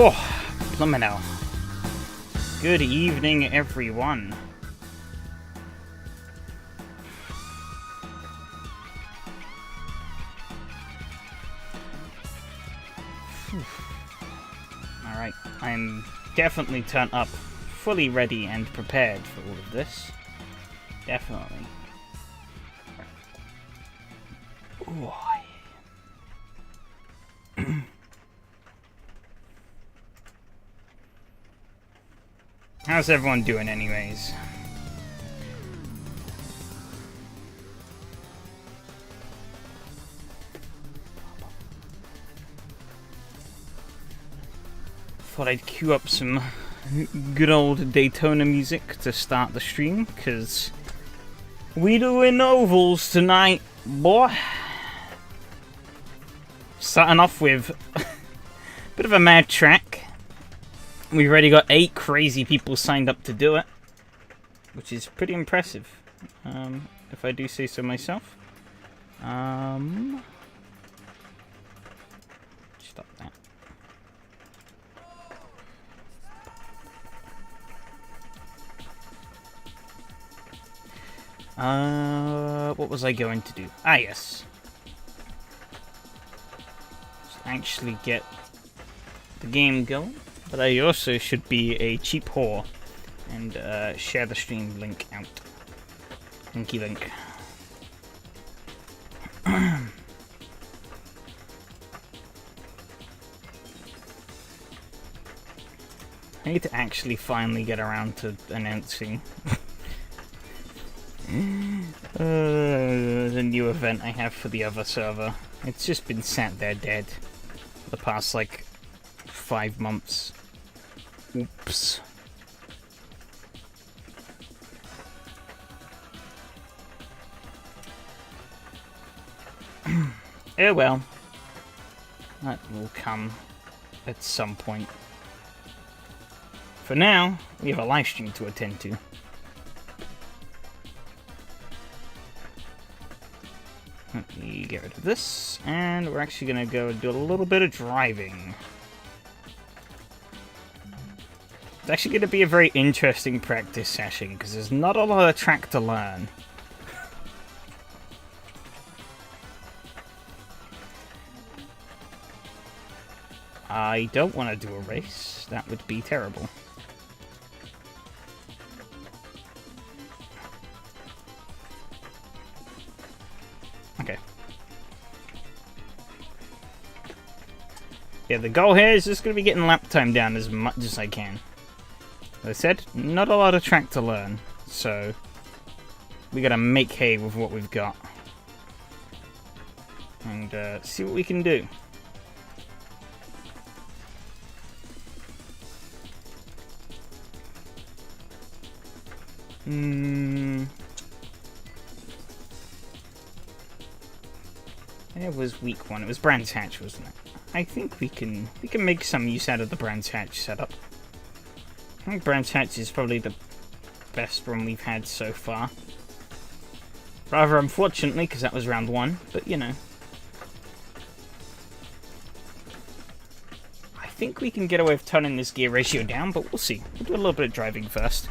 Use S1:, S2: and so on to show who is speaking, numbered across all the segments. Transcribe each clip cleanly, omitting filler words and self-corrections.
S1: Oh, blimmin' hell. Good evening, everyone. Alright, I'm definitely turned up, fully ready and prepared for all of this. Definitely. Ooh. How's everyone doing anyways? Thought I'd queue up some good old Daytona music to start the stream, because we doing ovals tonight, boy. Starting off with a bit of a mad track. We've already got 8 crazy people signed up to do it, which is pretty impressive, if I do say so myself. Stop that. What was I going to do? Ah, yes. Let's actually get the game going. But I also should be a cheap whore and share the stream link out. Linky link. I need to actually finally get around to announcing the new event I have for the other server. It's just been sat there dead for the past, like, 5 months. Oops. Oh well. That will come at some point. For now, we have a live stream to attend to. Let me get rid of this, and we're actually going to go do a little bit of driving. It's actually going to be a very interesting practice session, because there's not a lot of track to learn. I don't want to do a race. That would be terrible. Okay. Yeah, the goal here is just going to be getting lap time down as much as I can. As I said, not a lot of track to learn, so we gotta make hay with what we've got. And see what we can do. It was week 1. It was Brands Hatch, wasn't it? I think we can make some use out of the Brands Hatch setup. I think Brands Hatch is probably the best one we've had so far. Rather unfortunately, because that was round 1, but you know. I think we can get away with turning this gear ratio down, but we'll see. We'll do a little bit of driving first.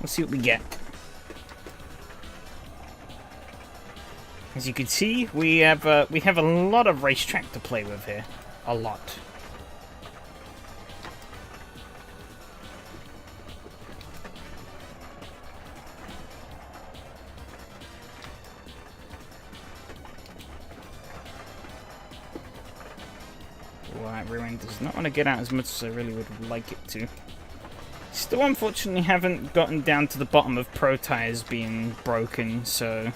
S1: We'll see what we get. As you can see, we have a lot of racetrack to play with here. A lot. That rear end does not want to get out as much as I really would like it to. Still, unfortunately, haven't gotten down to the bottom of Pro Tires being broken, so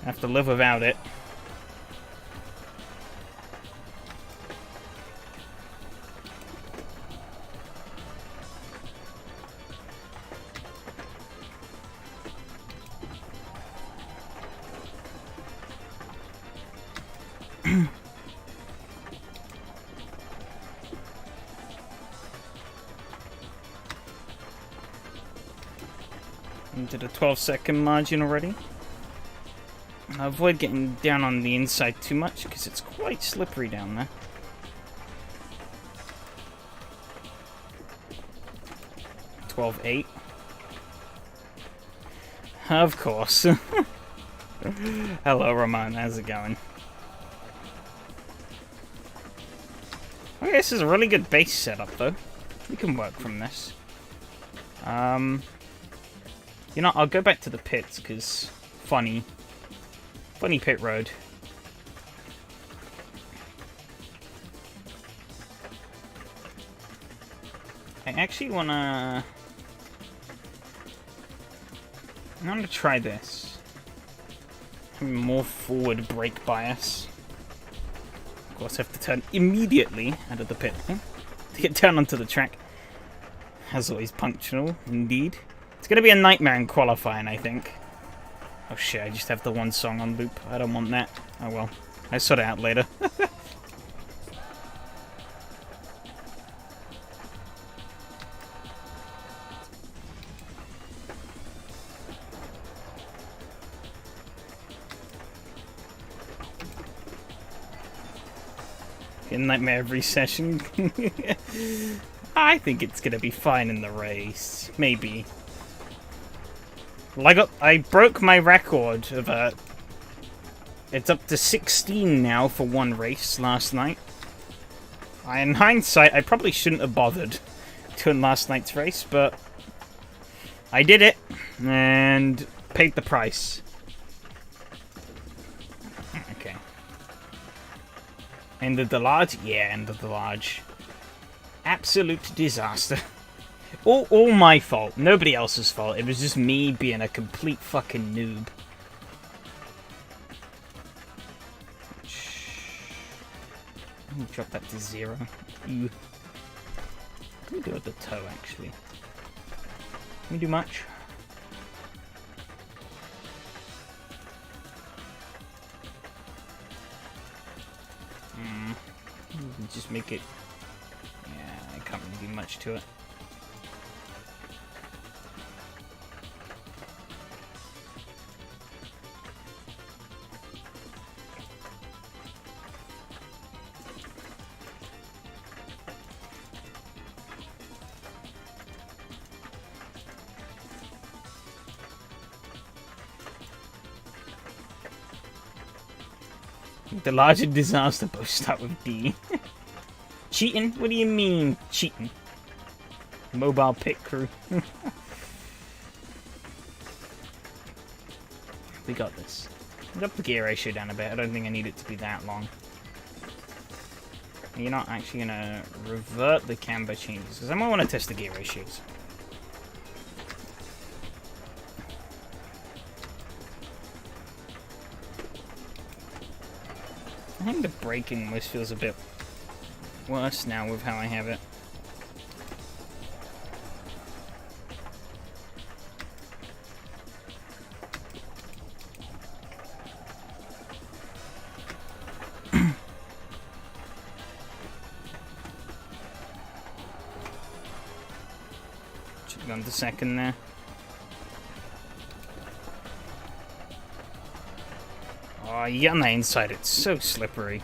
S1: I have to live without it. Into the 12-second margin already. I avoid getting down on the inside too much because it's quite slippery down there. 12.8. Of course. Hello, Ramon. How's it going? Okay, this is a really good base setup, though. We can work from this. You know, I'll go back to the pits, because funny pit road. I actually want to try this. Having more forward brake bias. Of course, I have to turn immediately out of the pit to get down onto the track. As always, punctual, indeed. It's going to be a nightmare in qualifying, I think. Oh shit, I just have the one song on loop. I don't want that. Oh well. I'll sort it out later. Nightmare every session. I think it's gonna be fine in the race. Maybe. Well, I broke my record of it's up to 16 now for one race last night. In hindsight, I probably shouldn't have bothered doing last night's race, but I did it and paid the price. Okay. End of the large? Yeah, end of the large. Absolute disaster. All my fault. Nobody else's fault. It was just me being a complete fucking noob. Let me drop that to 0. Ew. What can we do at the toe, actually? Can we do much? Just make it... Yeah, I can't really do much to it. The larger disaster both start with D. Cheating? What do you mean, cheating? Mobile pit crew. We got this. Drop the gear ratio down a bit. I don't think I need it to be that long. You're not actually going to revert the camber changes, because I might want to test the gear ratios. I think the braking almost feels a bit worse now with how I have it. Should have gone to second there. Oh, you get on the inside, it's so slippery.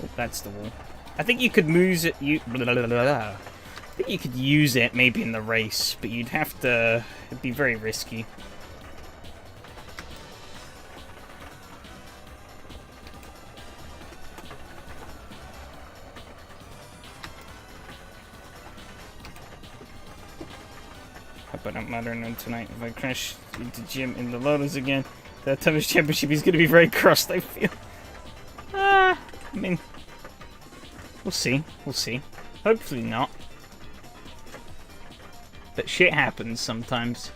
S1: Oh, that's the wall. I think you could use it. I think you could use it maybe in the race, but you'd have to. It'd be very risky. Hope I don't matter no tonight. If I crash into gym in the Lolas again, the Thomas Championship is going to be very crossed, I feel. I mean, we'll see. We'll see. Hopefully not. But shit happens sometimes.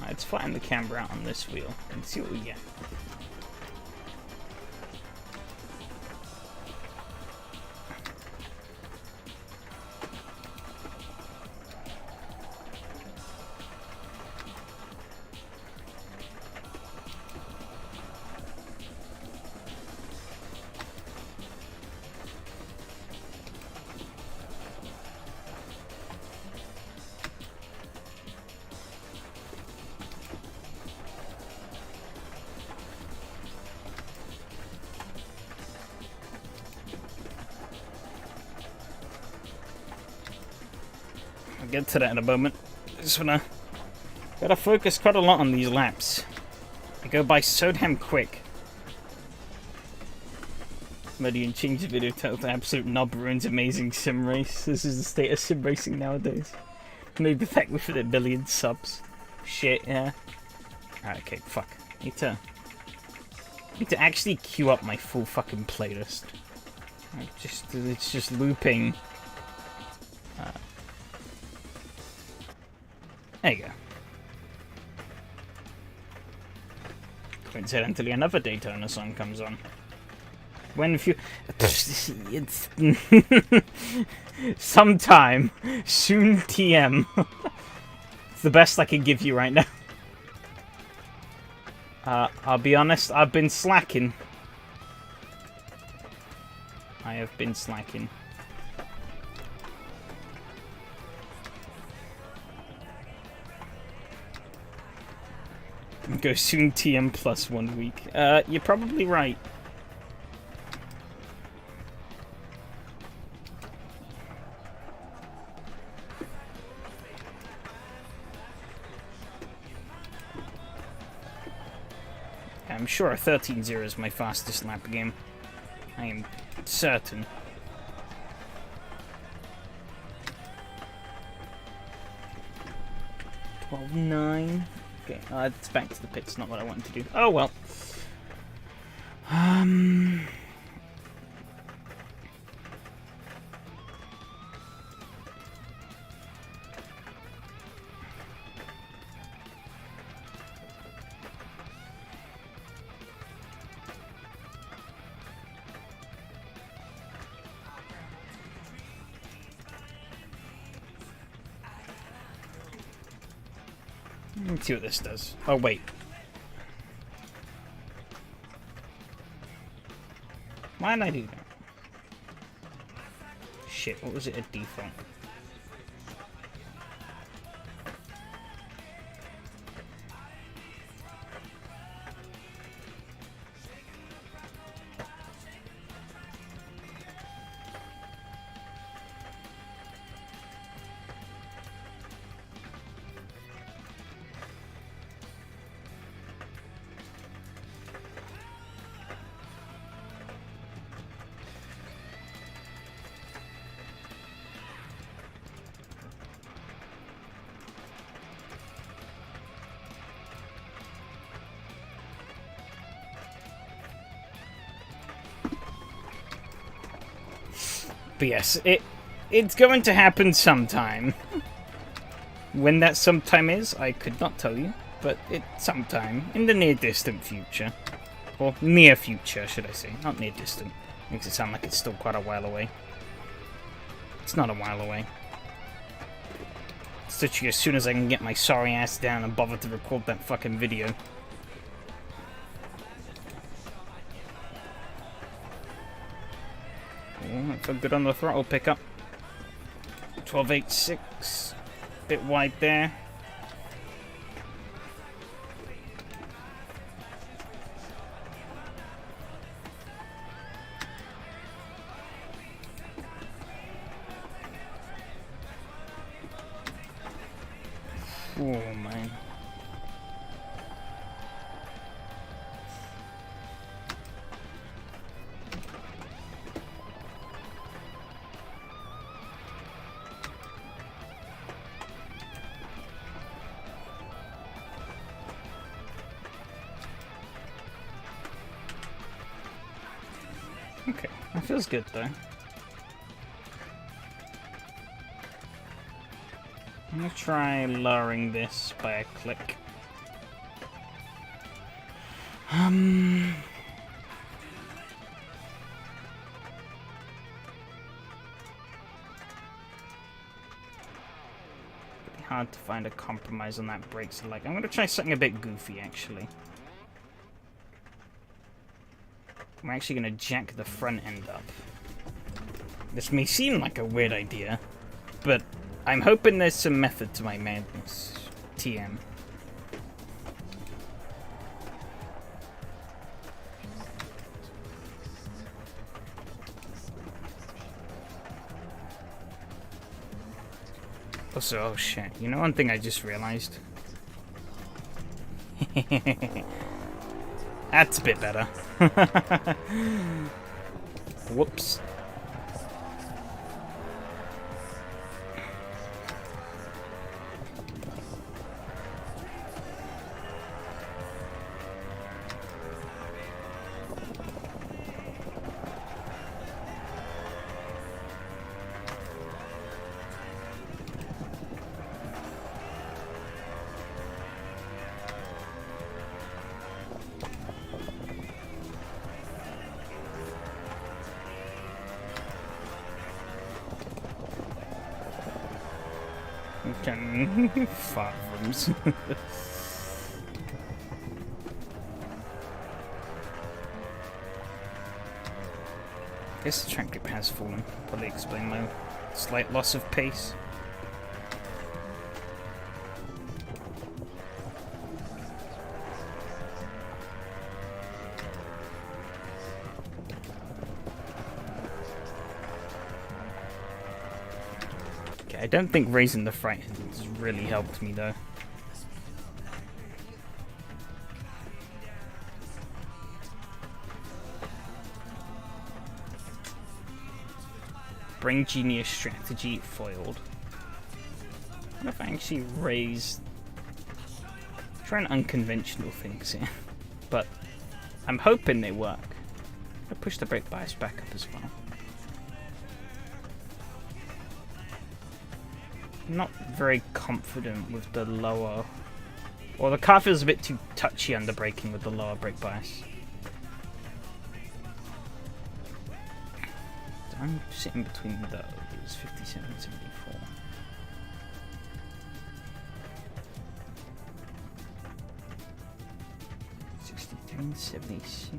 S1: Let's flatten the camber out on this wheel and see what we get. I'll get to that in a moment. Just gotta focus quite a lot on these laps. They go by so damn quick. Muddy change the video title to Absolute Knob Ruins Amazing Sim Race. This is the state of sim racing nowadays. Maybe thankfully for the million subs. Shit, yeah. Alright, okay, fuck. Need to actually queue up my full fucking playlist. It's just looping. There you go. Coincidentally, another Daytona song comes on. When if you... It's... Sometime. Soon TM. It's the best I can give you right now. I'll be honest, I've been slacking. I have been slacking. Go soon TM plus 1 week. You're probably right. I'm sure 13-0 is my fastest lap game. I am certain. $12.9. Okay, it's back to the pits, not what I wanted to do. Oh well. Let's see what this does. Oh, wait. Why did I do that? Shit, what was it at default? But yes, it's going to happen sometime. When that sometime is, I could not tell you, but it's sometime in the near distant future. Or near future, should I say. Not near distant. Makes it sound like it's still quite a while away. It's not a while away. It's literally as soon as I can get my sorry ass down and bother to record that fucking video. I feel good on the throttle pickup. 12.86. Bit wide there. Oh man. Okay, that feels good though. I'm gonna try lowering this by a click. Pretty hard to find a compromise on that brake select. I'm gonna try something a bit goofy actually. I'm actually going to jack the front end up. This may seem like a weird idea, but I'm hoping there's some method to my madness. TM. Also, oh shit, you know one thing I just realized? That's a bit better. Whoops. Okay. Fart rooms. I guess the track grip has fallen. Probably explain my slight loss of pace. Okay, I don't think raising the fright has really helped me though. Brain genius strategy foiled. I wonder if I actually raise... trying unconventional things here. But I'm hoping they work. I push the brake bias back up as well. I'm not very confident with the lower... Well, the car feels a bit too touchy under braking with the lower brake bias. I'm sitting between those, 57 and 74. And 76.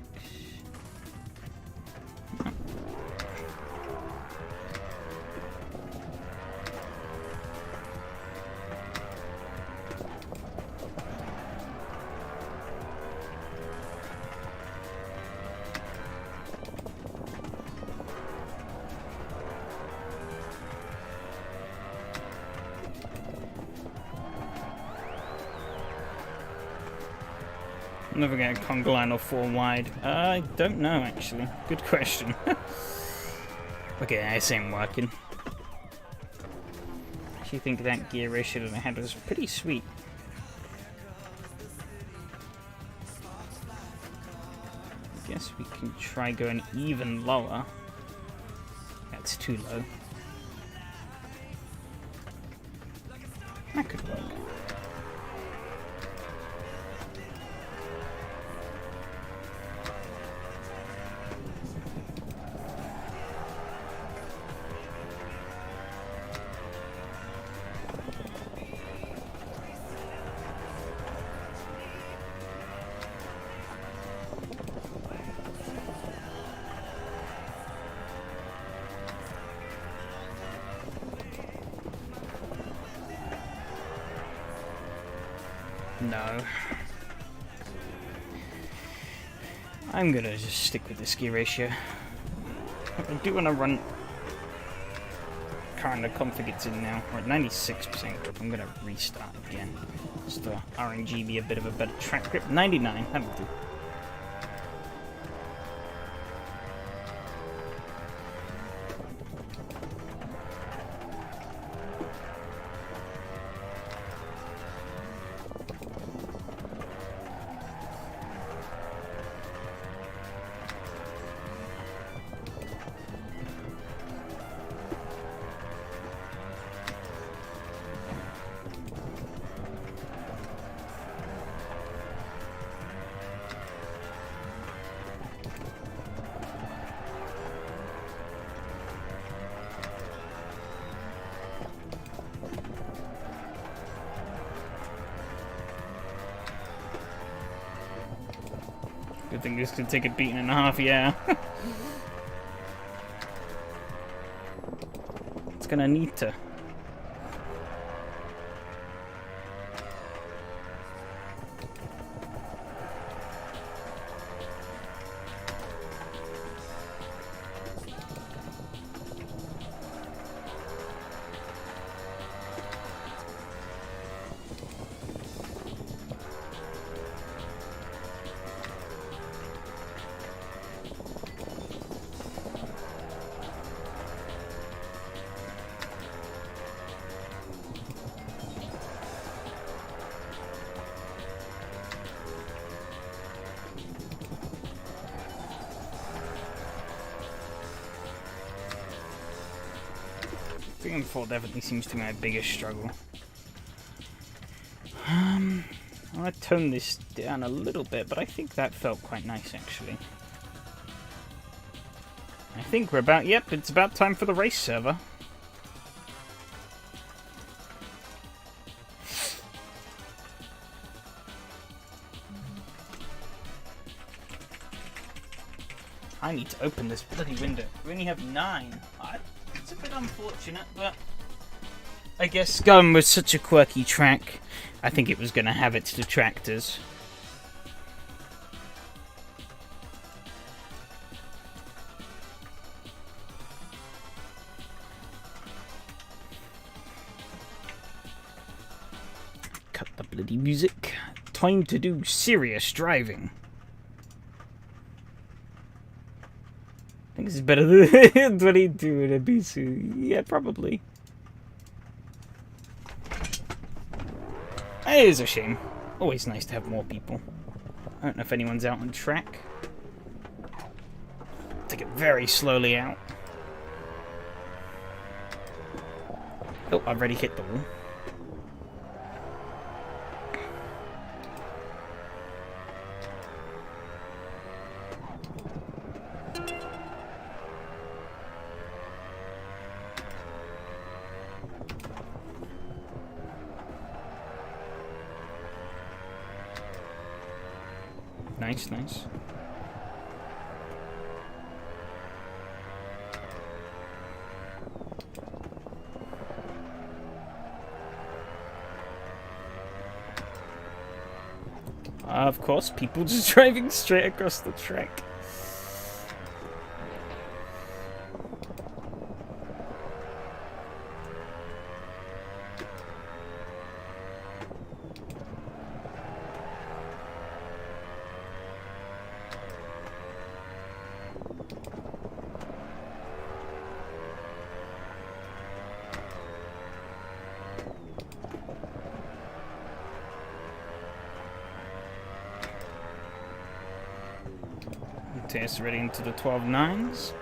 S1: Never get a conga line or 4 wide. I don't know, actually. Good question. Okay, this ain't working. I actually think that gear ratio that I had was pretty sweet. I guess we can try going even lower. That's too low. That could work. No. I'm gonna just stick with this gear ratio. I do want to run car in the config it's in now. We're at 96%. I'm gonna restart again. Just to RNG be a bit of a better track grip. 99, that'll do. Good thing this could take a beating and a half, yeah. It's gonna need to. 3 and 4 definitely seems to be my biggest struggle. I want to tone this down a little bit, but I think that felt quite nice, actually. I think we're about... Yep, it's about time for the race server. I need to open this bloody window. We only have 9. It's a bit unfortunate, but... I guess going with such a quirky track, I think it was going to have its detractors. Cut the bloody music. Time to do serious driving. I think this is better than 22 in a BC. Yeah, probably. It is a shame. Always nice to have more people. I don't know if anyone's out on track. Take it very slowly out. Oh, I've already hit the wall. Nice, nice. Of course, people just driving straight across the track. Test ready into the 12.9s.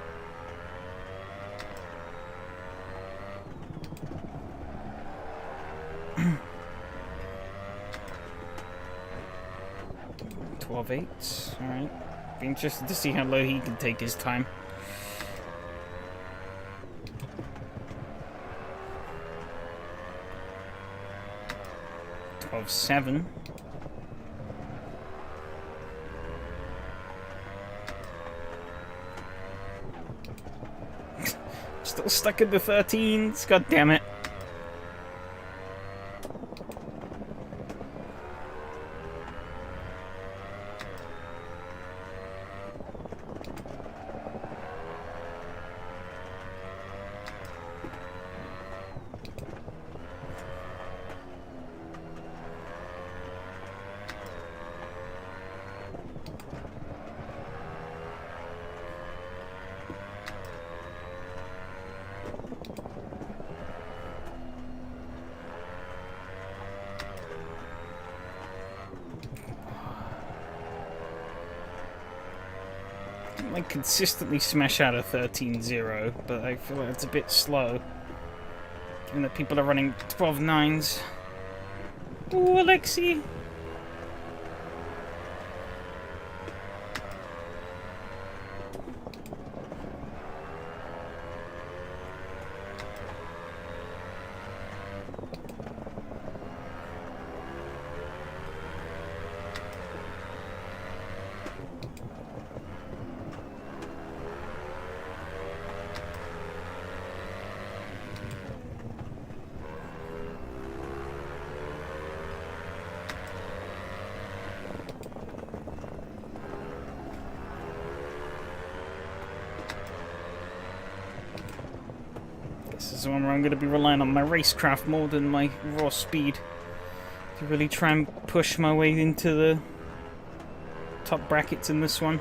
S1: .12.8s. Alright. Be interested to see how low he can take his time. .12.7. Still stuck in the 13s. God damn it. I consistently smash out a 13.0, but I feel like it's a bit slow. Given that people are running 12.9s. Ooh, Alexi! This is one where I'm going to be relying on my racecraft more than my raw speed to really try and push my way into the top brackets in this one.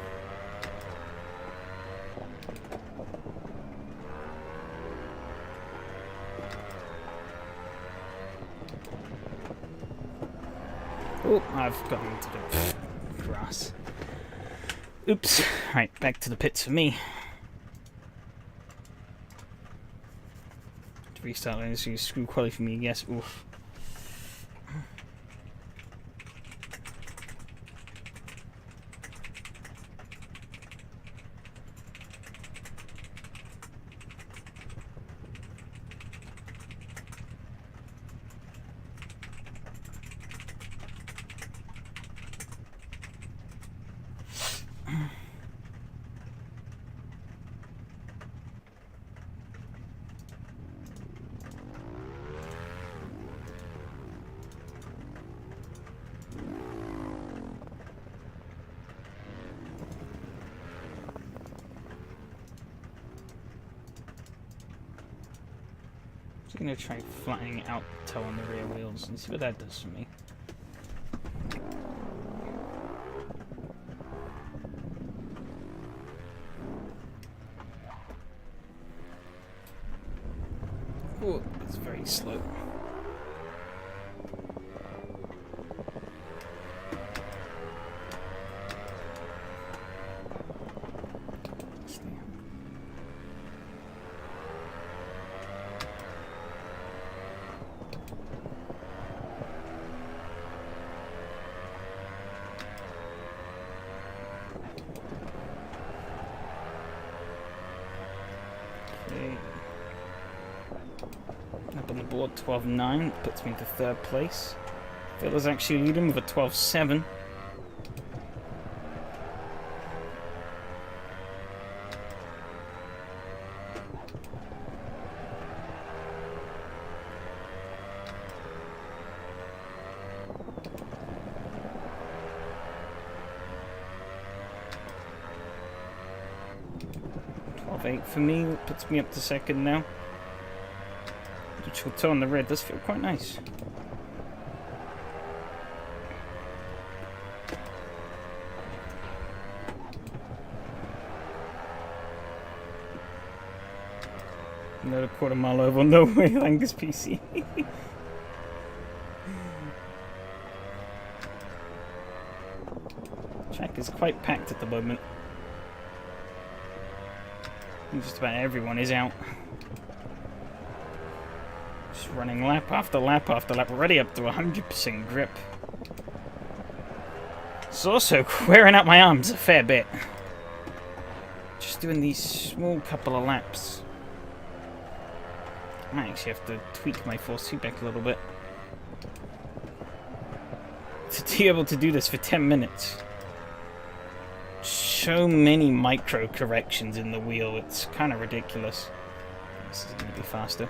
S1: Oh, I've gotten into the grass. Oops. Right, back to the pits for me. restart later, so you screw quality for me, yes. Oof. I'm going to try flattening out the toe on the rear wheels and see what that does for me. Oh, it's very slow. Up on the board, 12.9, puts me into third place. Fella's actually leading with a 12.7. .8 for me, puts me up to second now. Which will toe on the red does feel quite nice. Another quarter mile over, no way, Angus PC. Track is quite packed at the moment. Just about everyone is out. Just running lap after lap after lap, already up to 100% grip. It's also wearing out my arms a fair bit. Just doing these small couple of laps. I might actually have to tweak my force feedback a little bit to be able to do this for 10 minutes. So many micro corrections in the wheel, it's kind of ridiculous. This is going to be faster.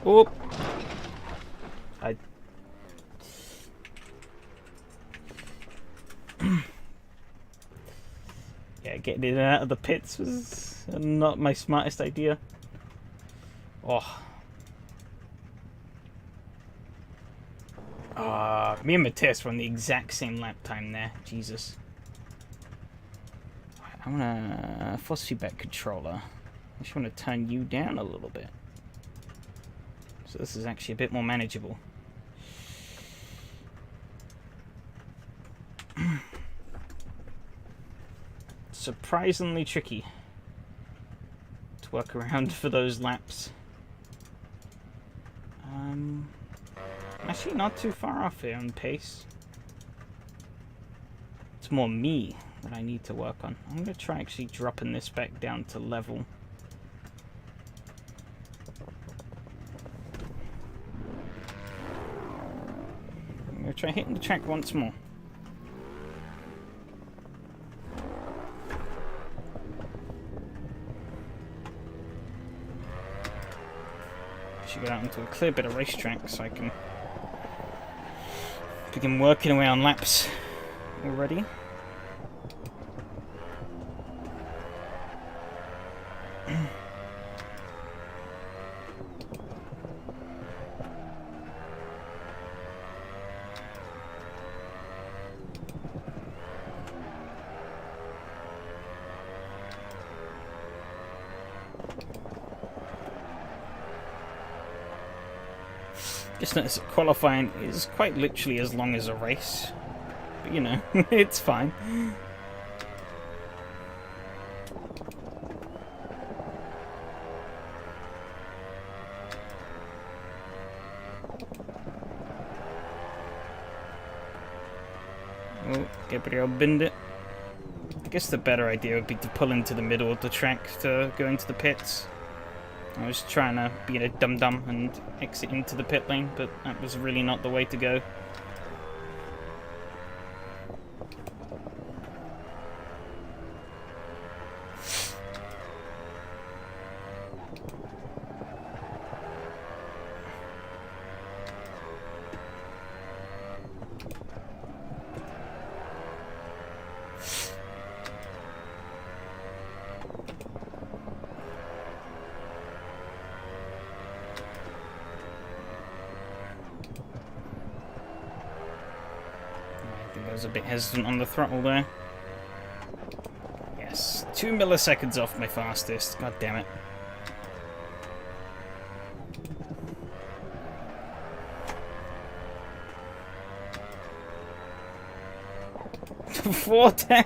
S1: Oh! Yeah, getting in and out of the pits was not my smartest idea. Oh. Me and Matthias were on the exact same lap time there. Jesus. I want a force feedback controller. I just want to turn you down a little bit. So this is actually a bit more manageable. Surprisingly tricky to work around for those laps. Actually not too far off here on pace. It's more me that I need to work on. I'm going to try actually dropping this back down to level. I'm going to try hitting the track once more. Should get out into a clear bit of racetrack so I can begin working away on laps already. Just notice that qualifying is quite literally as long as a race. But you know, it's fine. Oh, Gabriel binned it. I guess the better idea would be to pull into the middle of the track to go into the pits. I was trying to be a dum-dum and exit into the pit lane, but that was really not the way to go. I was a bit hesitant on the throttle there. Yes, 2 milliseconds off my fastest. God damn it. Four 4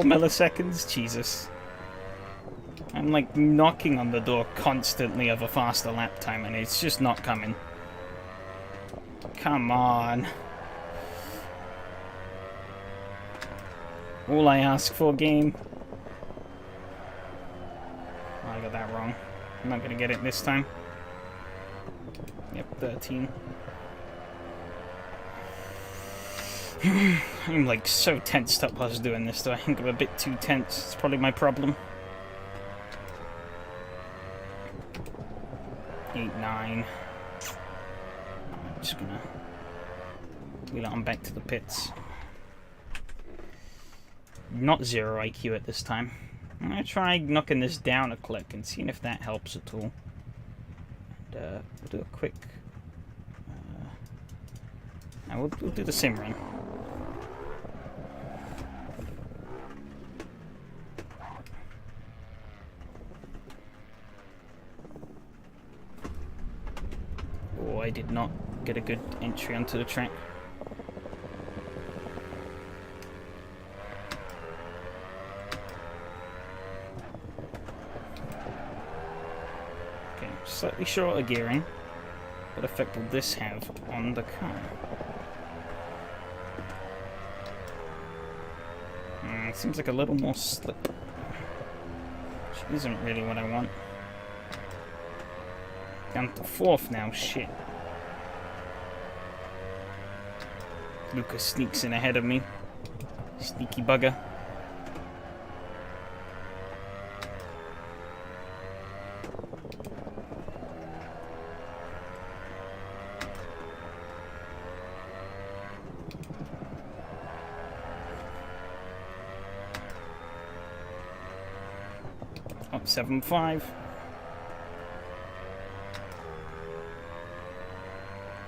S1: milliseconds? Jesus. I'm like knocking on the door constantly of a faster lap time and it's just not coming. Come on. All I ask for, game. Oh, I got that wrong. I'm not gonna get it this time. Yep, 13. I'm like so tensed up while I was doing this, though. I think I'm a bit too tense. It's probably my problem. 8, 9. I'm just gonna wheel it on back to the pits. Not 0 IQ at this time. I'm gonna try knocking this down a click and seeing if that helps at all. And we'll do a quick. Now we'll do the sim run. Oh, I did not get a good entry onto the track. Slightly shorter gearing. What effect will this have on the car? It seems like a little more slip. Which isn't really what I want. Down to 4th now, shit. Lucas sneaks in ahead of me. Sneaky bugger. Up 7.5.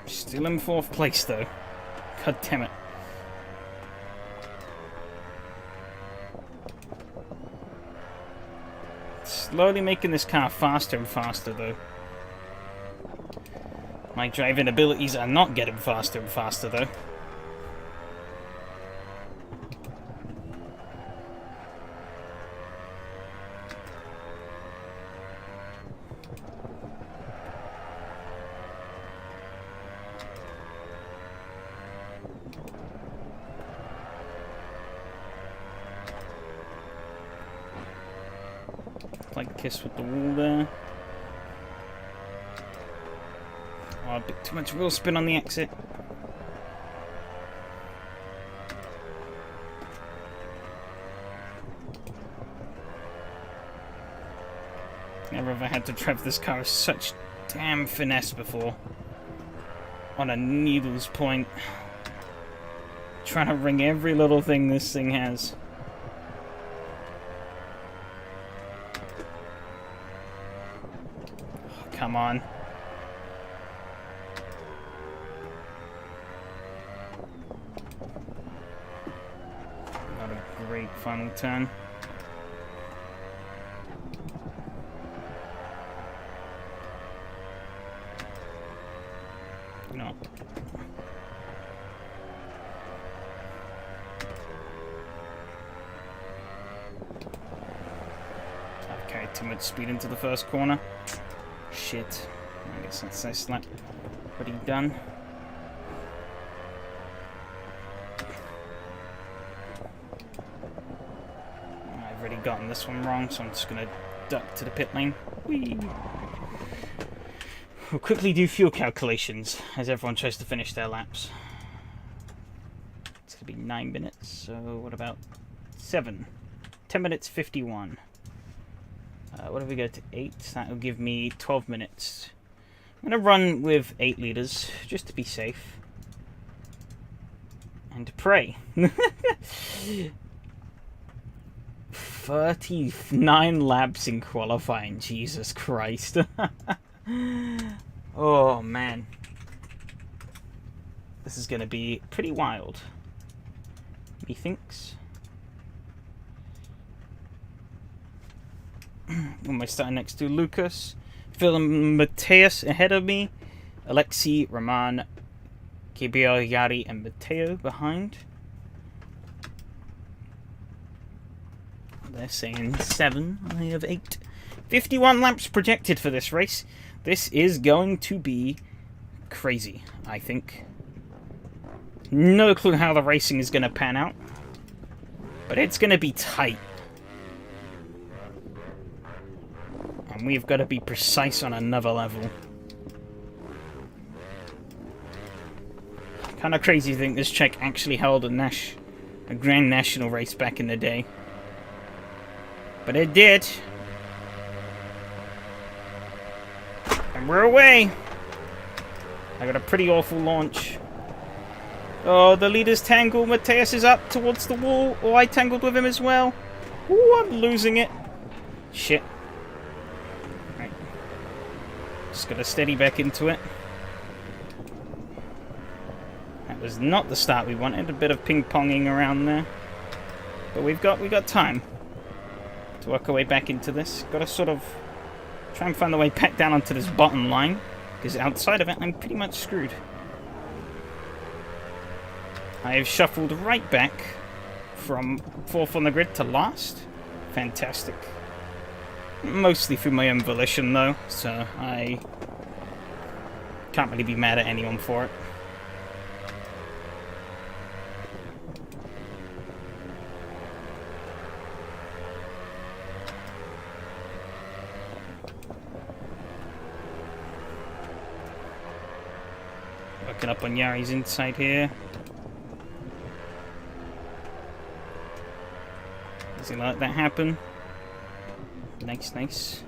S1: Still in 4th place though. God damn it. Slowly making this car faster and faster though. My driving abilities are not getting faster and faster though. Like kiss with the wall there. Oh, a bit too much wheel spin on the exit. Never ever had to drive this car with such damn finesse before. On a needle's point. Trying to wring every little thing this thing has. Come on. Not a great final turn. No. I've carried too much speed into the first corner. Shit. I guess that's lap pretty done. already gotten this one wrong, so I'm just going to duck to the pit lane. Whee! We'll quickly do fuel calculations as everyone tries to finish their laps. It's going to be 9 minutes, so what about 7? 10 minutes 51. What if we go to 8? That will give me 12 minutes. I'm going to run with 8 liters, just to be safe. And pray. 39 laps in qualifying, Jesus Christ. Oh, man. This is going to be pretty wild. Methinks. Almost starting next to Lucas. Phil and Mateus ahead of me. Alexei, Roman, Gabriel, Yari, and Matteo behind. They're saying 7. I have 8. 51 laps projected for this race. This is going to be crazy, I think. No clue how the racing is going to pan out. But it's going to be tight. And we've got to be precise on another level. Kind of crazy to think this Czech actually held a Grand National race back in the day. But it did. And we're away. I got a pretty awful launch. Oh, the leaders tangle. Mateus is up towards the wall. Oh, I tangled with him as well. Ooh, I'm losing it. Shit. Right. Just gotta steady back into it. That was not the start we wanted. A bit of ping-ponging around there. But we got time to work our way back into this. Gotta sort of try and find the way back down onto this bottom line. Because outside of it, I'm pretty much screwed. I have shuffled right back from 4th on the grid to last. Fantastic. Mostly through my own volition, though, so I can't really be mad at anyone for it. Working up on Yari's inside here. Does he let that happen? Nice, nice.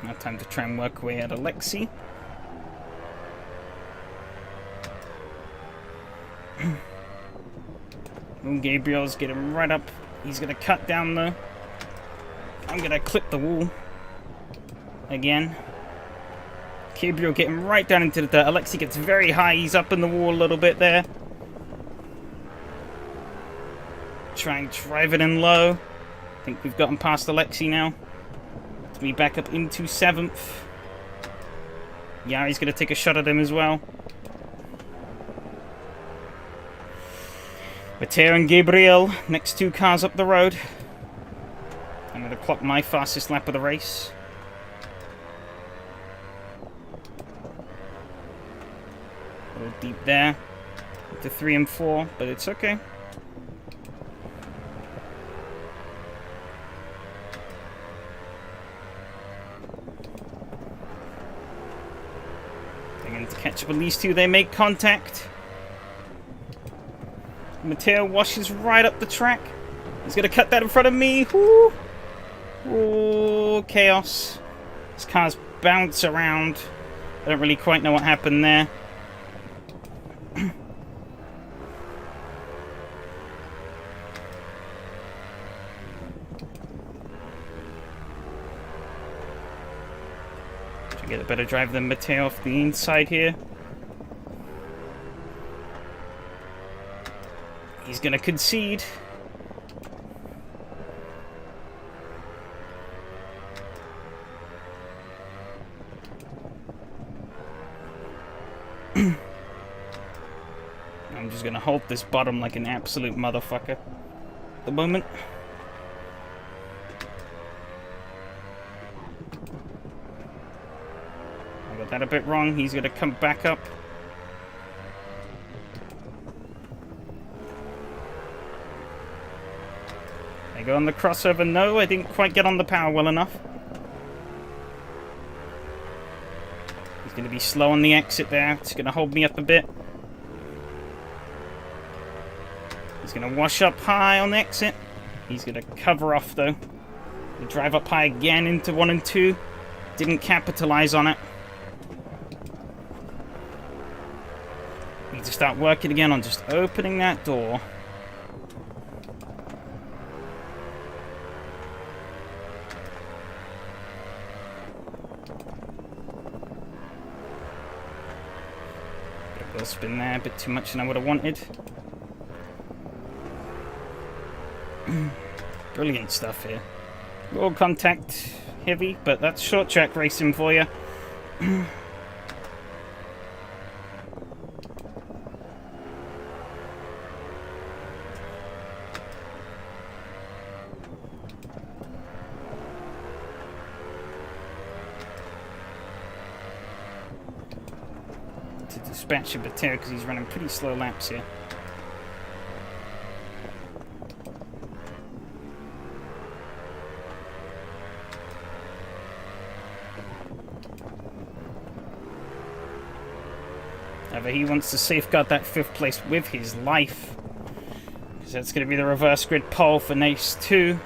S1: Now time to try and work away at Alexei. And Gabriel's getting right up. He's gonna cut down though. I'm gonna clip the wall again. Gabriel getting right down into the dirt. Alexei gets very high. He's up in the wall a little bit there. Try and drive it in low. I think we've gotten past Alexei now. To be back up into 7th. Yari's going to take a shot at him as well. Matteo and Gabriel, next 2 cars up the road. I'm going to clock my fastest lap of the race. A little deep there. To 3 and 4, but it's okay. Thinking to catch up with these 2, they make contact. Matteo washes right up the track. He's going to cut that in front of me. Woo! Ooh, chaos. These cars bounce around. I don't really quite know what happened there. Try to get a better drive than Matteo off the inside here. He's going to concede. I'm just going to hold this bottom like an absolute motherfucker at the moment. got that a bit wrong. He's going to come back up. I go on the crossover. No, I didn't quite get on the power well enough. He's going to be slow on the exit there. It's going to hold me up a bit. He's going to wash up high on the exit. He's going to cover off, though. Drive up high again into 1 and 2. Didn't capitalize on it. Need to start working again on just opening that door. Bit of spin there, a bit too much than I would have wanted. Brilliant stuff here. Roll contact heavy, but that's short track racing for you. To dispatch a Batero because he's running pretty slow laps here. However, he wants to safeguard that 5th place with his life. Because that's going to be the reverse grid pole for race 2.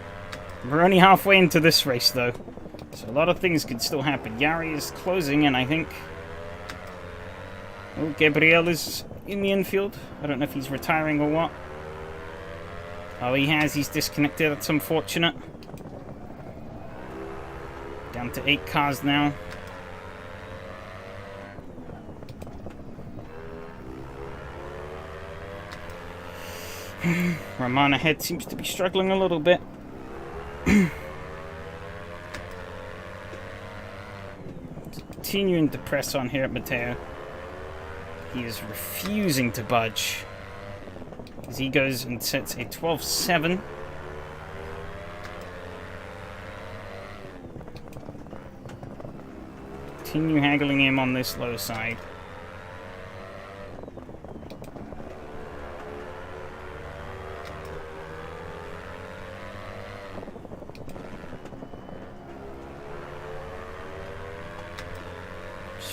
S1: We're only halfway into this race, though. So a lot of things could still happen. Yari is closing in, I think. Oh, Gabriel is in the infield. I don't know if he's retiring or what. Oh, he has. He's disconnected. That's unfortunate. Down to 8 cars now. Roman ahead seems to be struggling a little bit. Continuing to press on here at Mateo. He is refusing to budge. As he goes and sets a 12-7. Continue haggling him on this low side.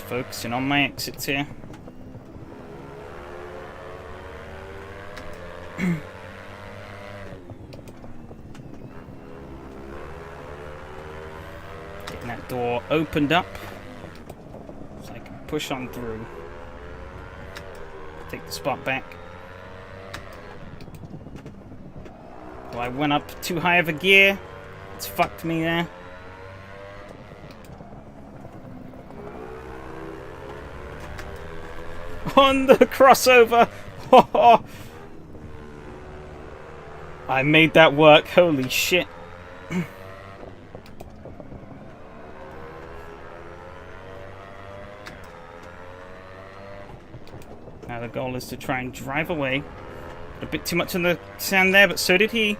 S1: Focusing on my exits here. Getting that door opened up so I can push on through. Take the spot back. Well, I went up too high of a gear. It's fucked me there. On the crossover. I made that work. Holy shit. Now the goal is to try and drive away. A bit too much on the sand there, but so did he.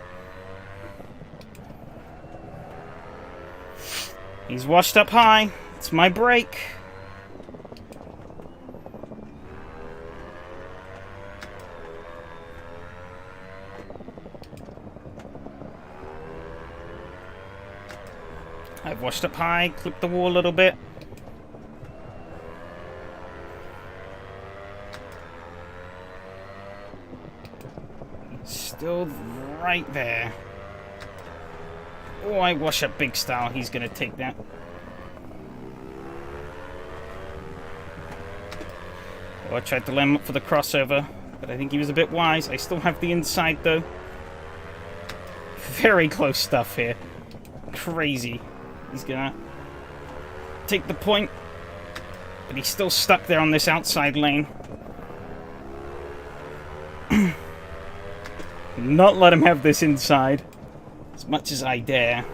S1: He's washed up high. It's my break. I've washed up high, clipped the wall a little bit. Still right there. Oh, I wash up big style. He's going to take that. Oh, I tried to line him up for the crossover, but I think he was a bit wise. I still have the inside, though. Very close stuff here. Crazy. He's gonna take the point, but he's still stuck there on this outside lane. Not let him have this inside as much as I dare.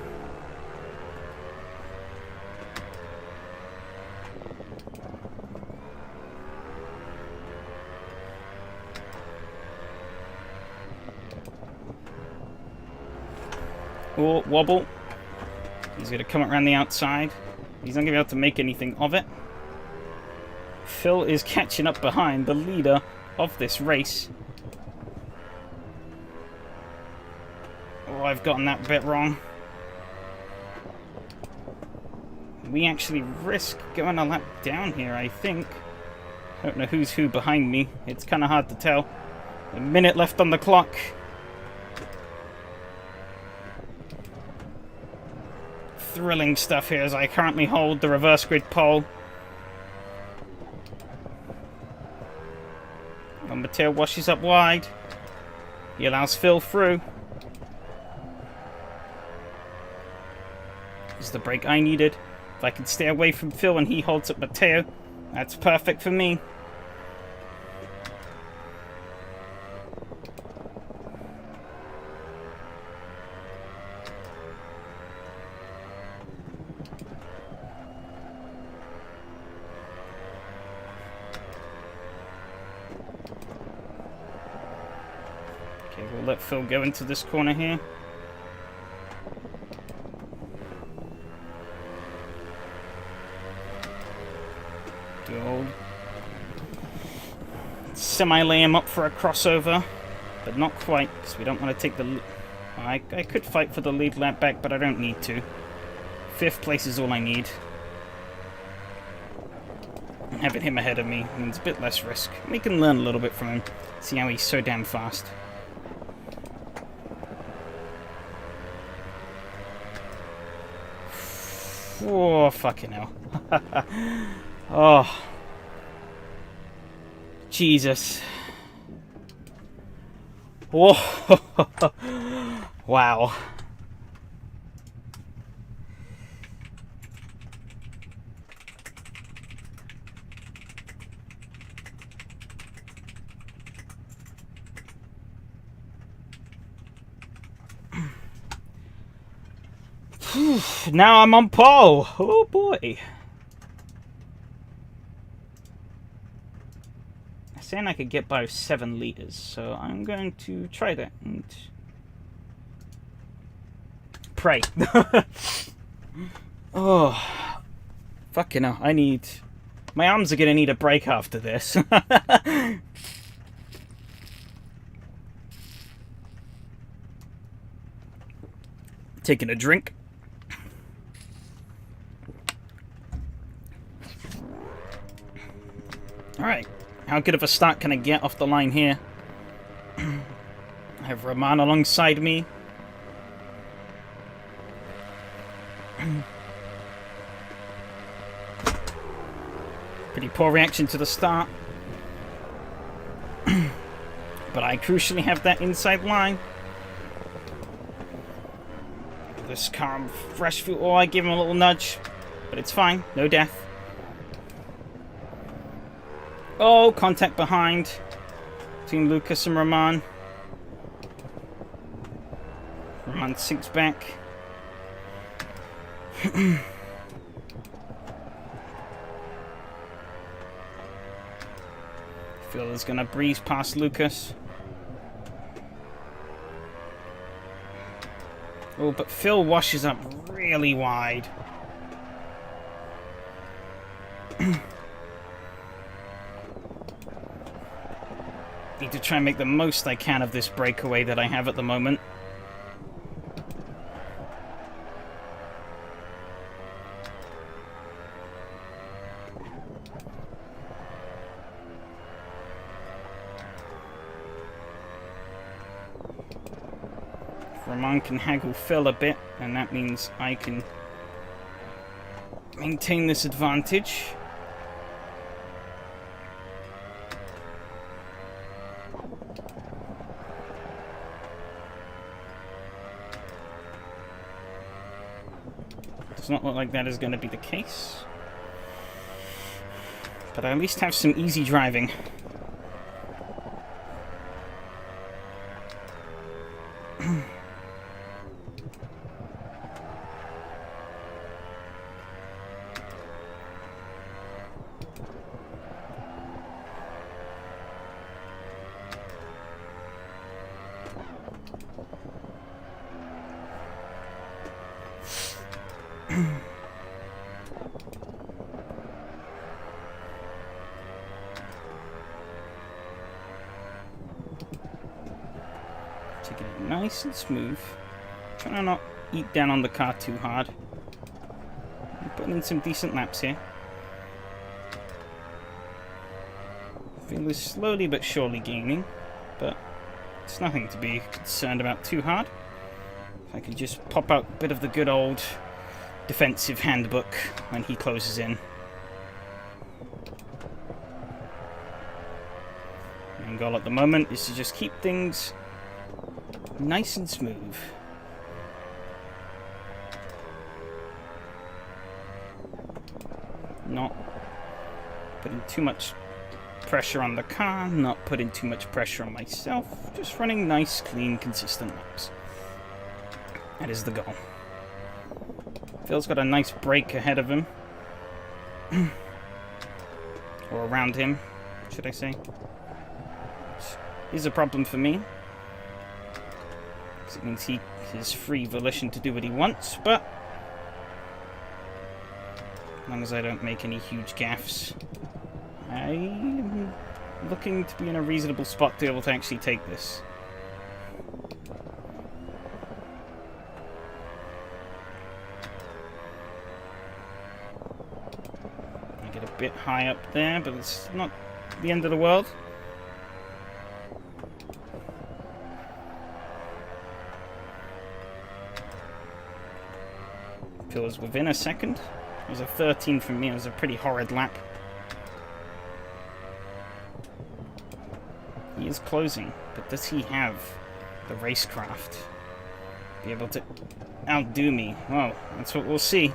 S1: Oh, wobble. He's going to come around the outside. He's not going to be able to make anything of it. Phil is catching up behind the leader of this race. Oh, I've gotten that bit wrong. We actually risk going a lap down here, I think. Don't know who's who behind me. It's kind of hard to tell. A minute left on the clock. Thrilling stuff here as I currently hold the reverse grid pole. Mateo washes up wide. He allows Phil through. This is the break I needed. If I can stay away from Phil and he holds up Mateo, that's perfect for me. Okay, we'll let Phil go into this corner here. Good. Semi-lay him up for a crossover, but not quite, because we don't want to take the... I could fight for the lead lap back, but I don't need to. 5th place is all I need. Having him ahead of me means a bit less risk. We can learn a little bit from him. See how he's so damn fast. Oh, fucking hell. Oh. Jesus. Oh. Wow. Now I'm on pole. Oh boy. I'm saying I could get by 7 liters, so I'm going to try that and pray. Oh, fucking hell! My arms are gonna need a break after this. Taking a drink. Alright, how good of a start can I get off the line here? I have Roman alongside me. Pretty poor reaction to the start. But I crucially have that inside line. This car, I'm fresh fuel. Oh, I give him a little nudge. But it's fine, no death. Oh, contact behind between Lucas and Roman. Roman sinks back. Phil is gonna breeze past Lucas. Oh, but Phil washes up really wide. Need to try and make the most I can of this breakaway that I have at the moment. Roman can haggle Phil a bit, and that means I can maintain this advantage. Does not look like that is going to be the case. But I at least have some easy driving. nice and smooth. Trying to not eat down on the car too hard. I'm putting in some decent laps here. Feel is slowly but surely gaining, but it's nothing to be concerned about too hard. If I could just pop out a bit of the good old defensive handbook when he closes in. Main goal at the moment is to just keep things nice and smooth. Not putting too much pressure on the car, not putting too much pressure on myself, just running nice, clean, consistent laps. That is the goal. Phil's got a nice break ahead of him. Or around him, should I say. Which is a problem for me. Because it means he has free volition to do what he wants, but as long as I don't make any huge gaffes, I'm looking to be in a reasonable spot to be able to actually take this. I get a bit high up there, but it's not the end of the world. Feels within a second. It was a 13 from me. It was a pretty horrid lap. He is closing, but does he have the racecraft? Be able to outdo me? Well, that's what we'll see.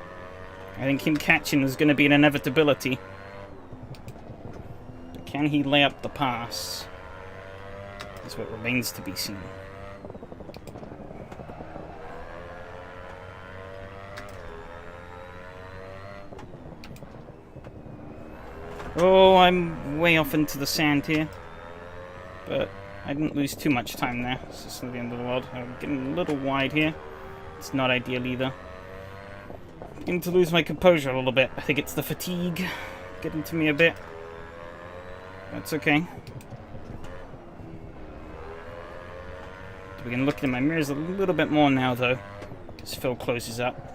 S1: I think him catching is going to be an inevitability. But can he lay up the pass? That's what remains to be seen. Oh, I'm way off into the sand here. But I didn't lose too much time there. It's just not the end of the world. I'm getting a little wide here. It's not ideal either. I'm beginning to lose my composure a little bit. I think it's the fatigue getting to me a bit. That's okay. I begin looking in my mirrors a little bit more now, though, as Phil closes up.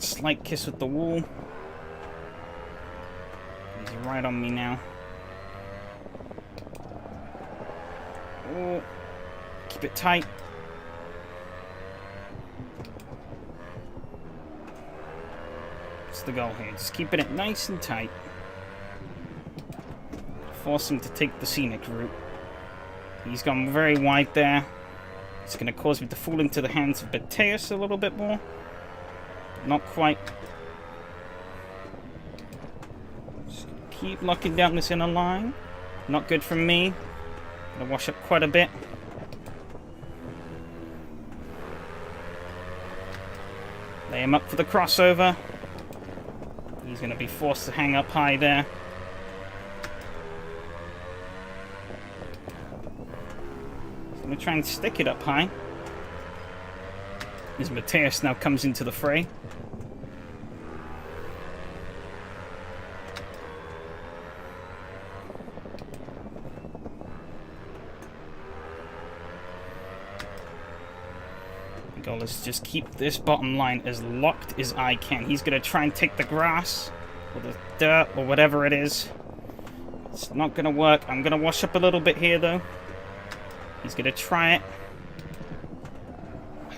S1: Slight kiss with the wall. He's right on me now. Oh, keep it tight. That's the goal here. Just keeping it nice and tight. Force him to take the scenic route. He's gone very wide there. It's going to cause me to fall into the hands of Mateus a little bit more. Not quite. Just keep locking down this inner line. Not good from me. Gonna wash up quite a bit. Lay him up for the crossover. He's gonna be forced to hang up high there. He's gonna try and stick it up high. As Mateus now comes into the fray. The goal is just keep this bottom line as locked as I can. He's going to try and take the grass, or the dirt, or whatever it is. It's not going to work. I'm going to wash up a little bit here, though. He's going to try it.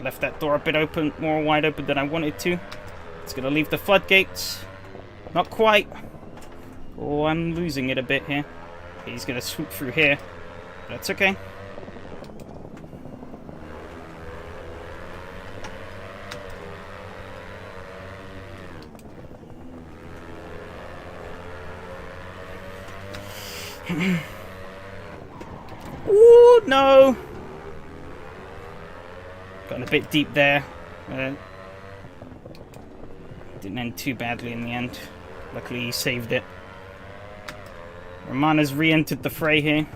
S1: Left that door a bit open, more wide open than I wanted to. It's going to leave the floodgates. Not quite. Oh, I'm losing it a bit here. He's going to swoop through here. That's okay. Ooh, no! Got a bit deep there. Didn't end too badly in the end. Luckily he saved it. Romana's re-entered the fray here.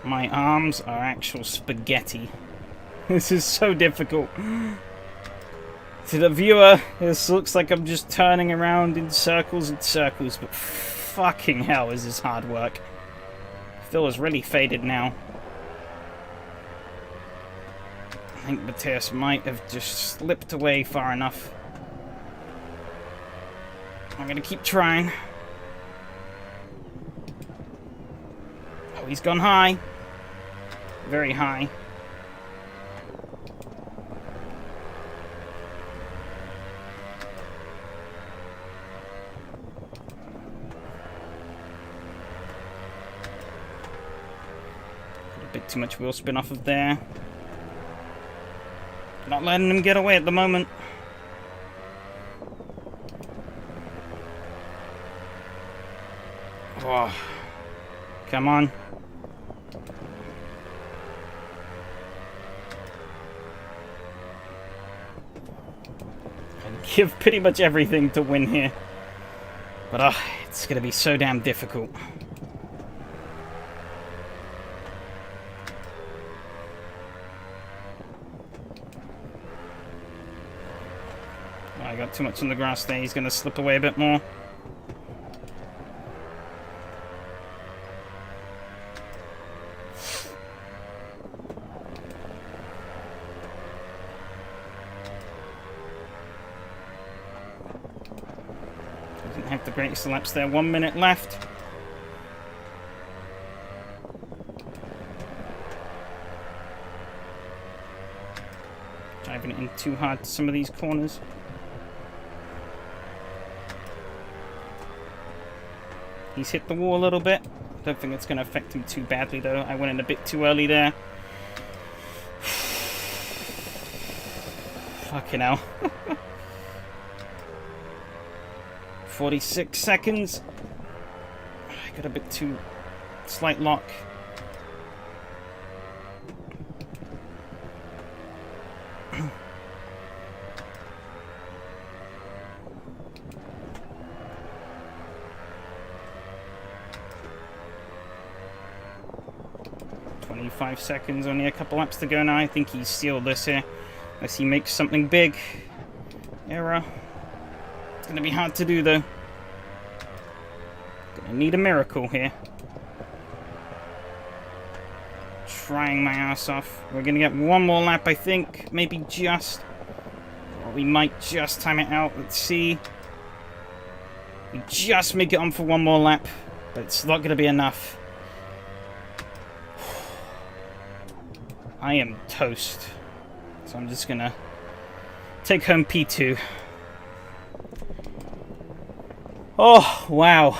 S1: My arms are actual spaghetti. This is so difficult. To the viewer, this looks like I'm just turning around in circles and circles, but fucking hell is this hard work. Phil is really faded now. I think Matthias might have just slipped away far enough. I'm gonna keep trying. Oh, he's gone high. Very high. A bit too much wheel spin off of there. Not letting him get away at the moment. Oh, come on. I'd give pretty much everything to win here. But it's going to be so damn difficult. I got too much on the grass there. He's going to slip away a bit more. Doesn't have the greatest laps there. 1 minute left. Driving it in too hard to some of these corners. He's hit the wall a little bit. Don't think it's going to affect him too badly, though. I went in a bit too early there. Fucking hell. 46 seconds. I got a bit too slight lock. Seconds, only a couple laps to go now. I think he's sealed this here. Unless he makes something big. Error. It's going to be hard to do, though. Gonna need a miracle here. Trying my ass off. We're going to get one more lap, I think. Maybe just. Or we might just time it out. Let's see. We just make it on for one more lap. But it's not going to be enough. I am toast. So I'm just gonna take home P2. Oh, wow.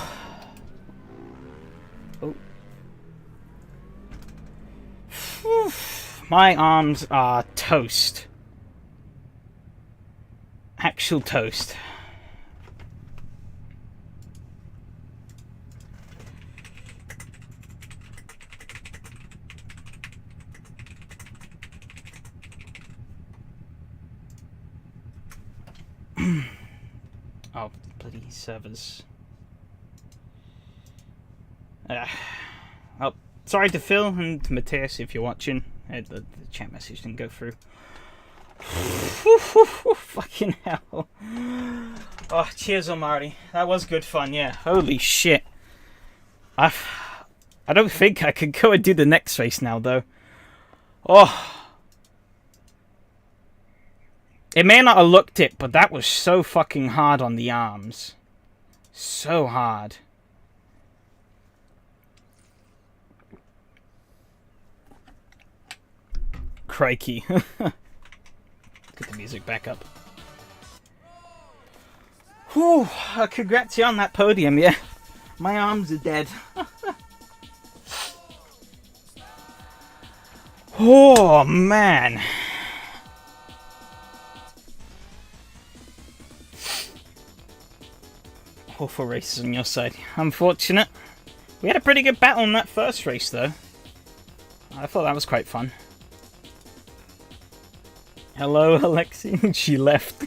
S1: Oh. Whew. My arms are toast. Actual toast. Oh, bloody servers. Oh, sorry to Phil and Matthias if you're watching. The chat message didn't go through. Fucking hell. Oh, cheers, Omari. That was good fun, yeah. Holy shit. I don't think I could go and do the next race now, though. Oh. It may not have looked it, but that was so fucking hard on the arms. So hard. Crikey. Get the music back up. Whew, congrats you on that podium, yeah. My arms are dead. Oh, man. Awful races on your side. Unfortunate. We had a pretty good battle in that first race, though. I thought that was quite fun. Hello, Alexi. She left.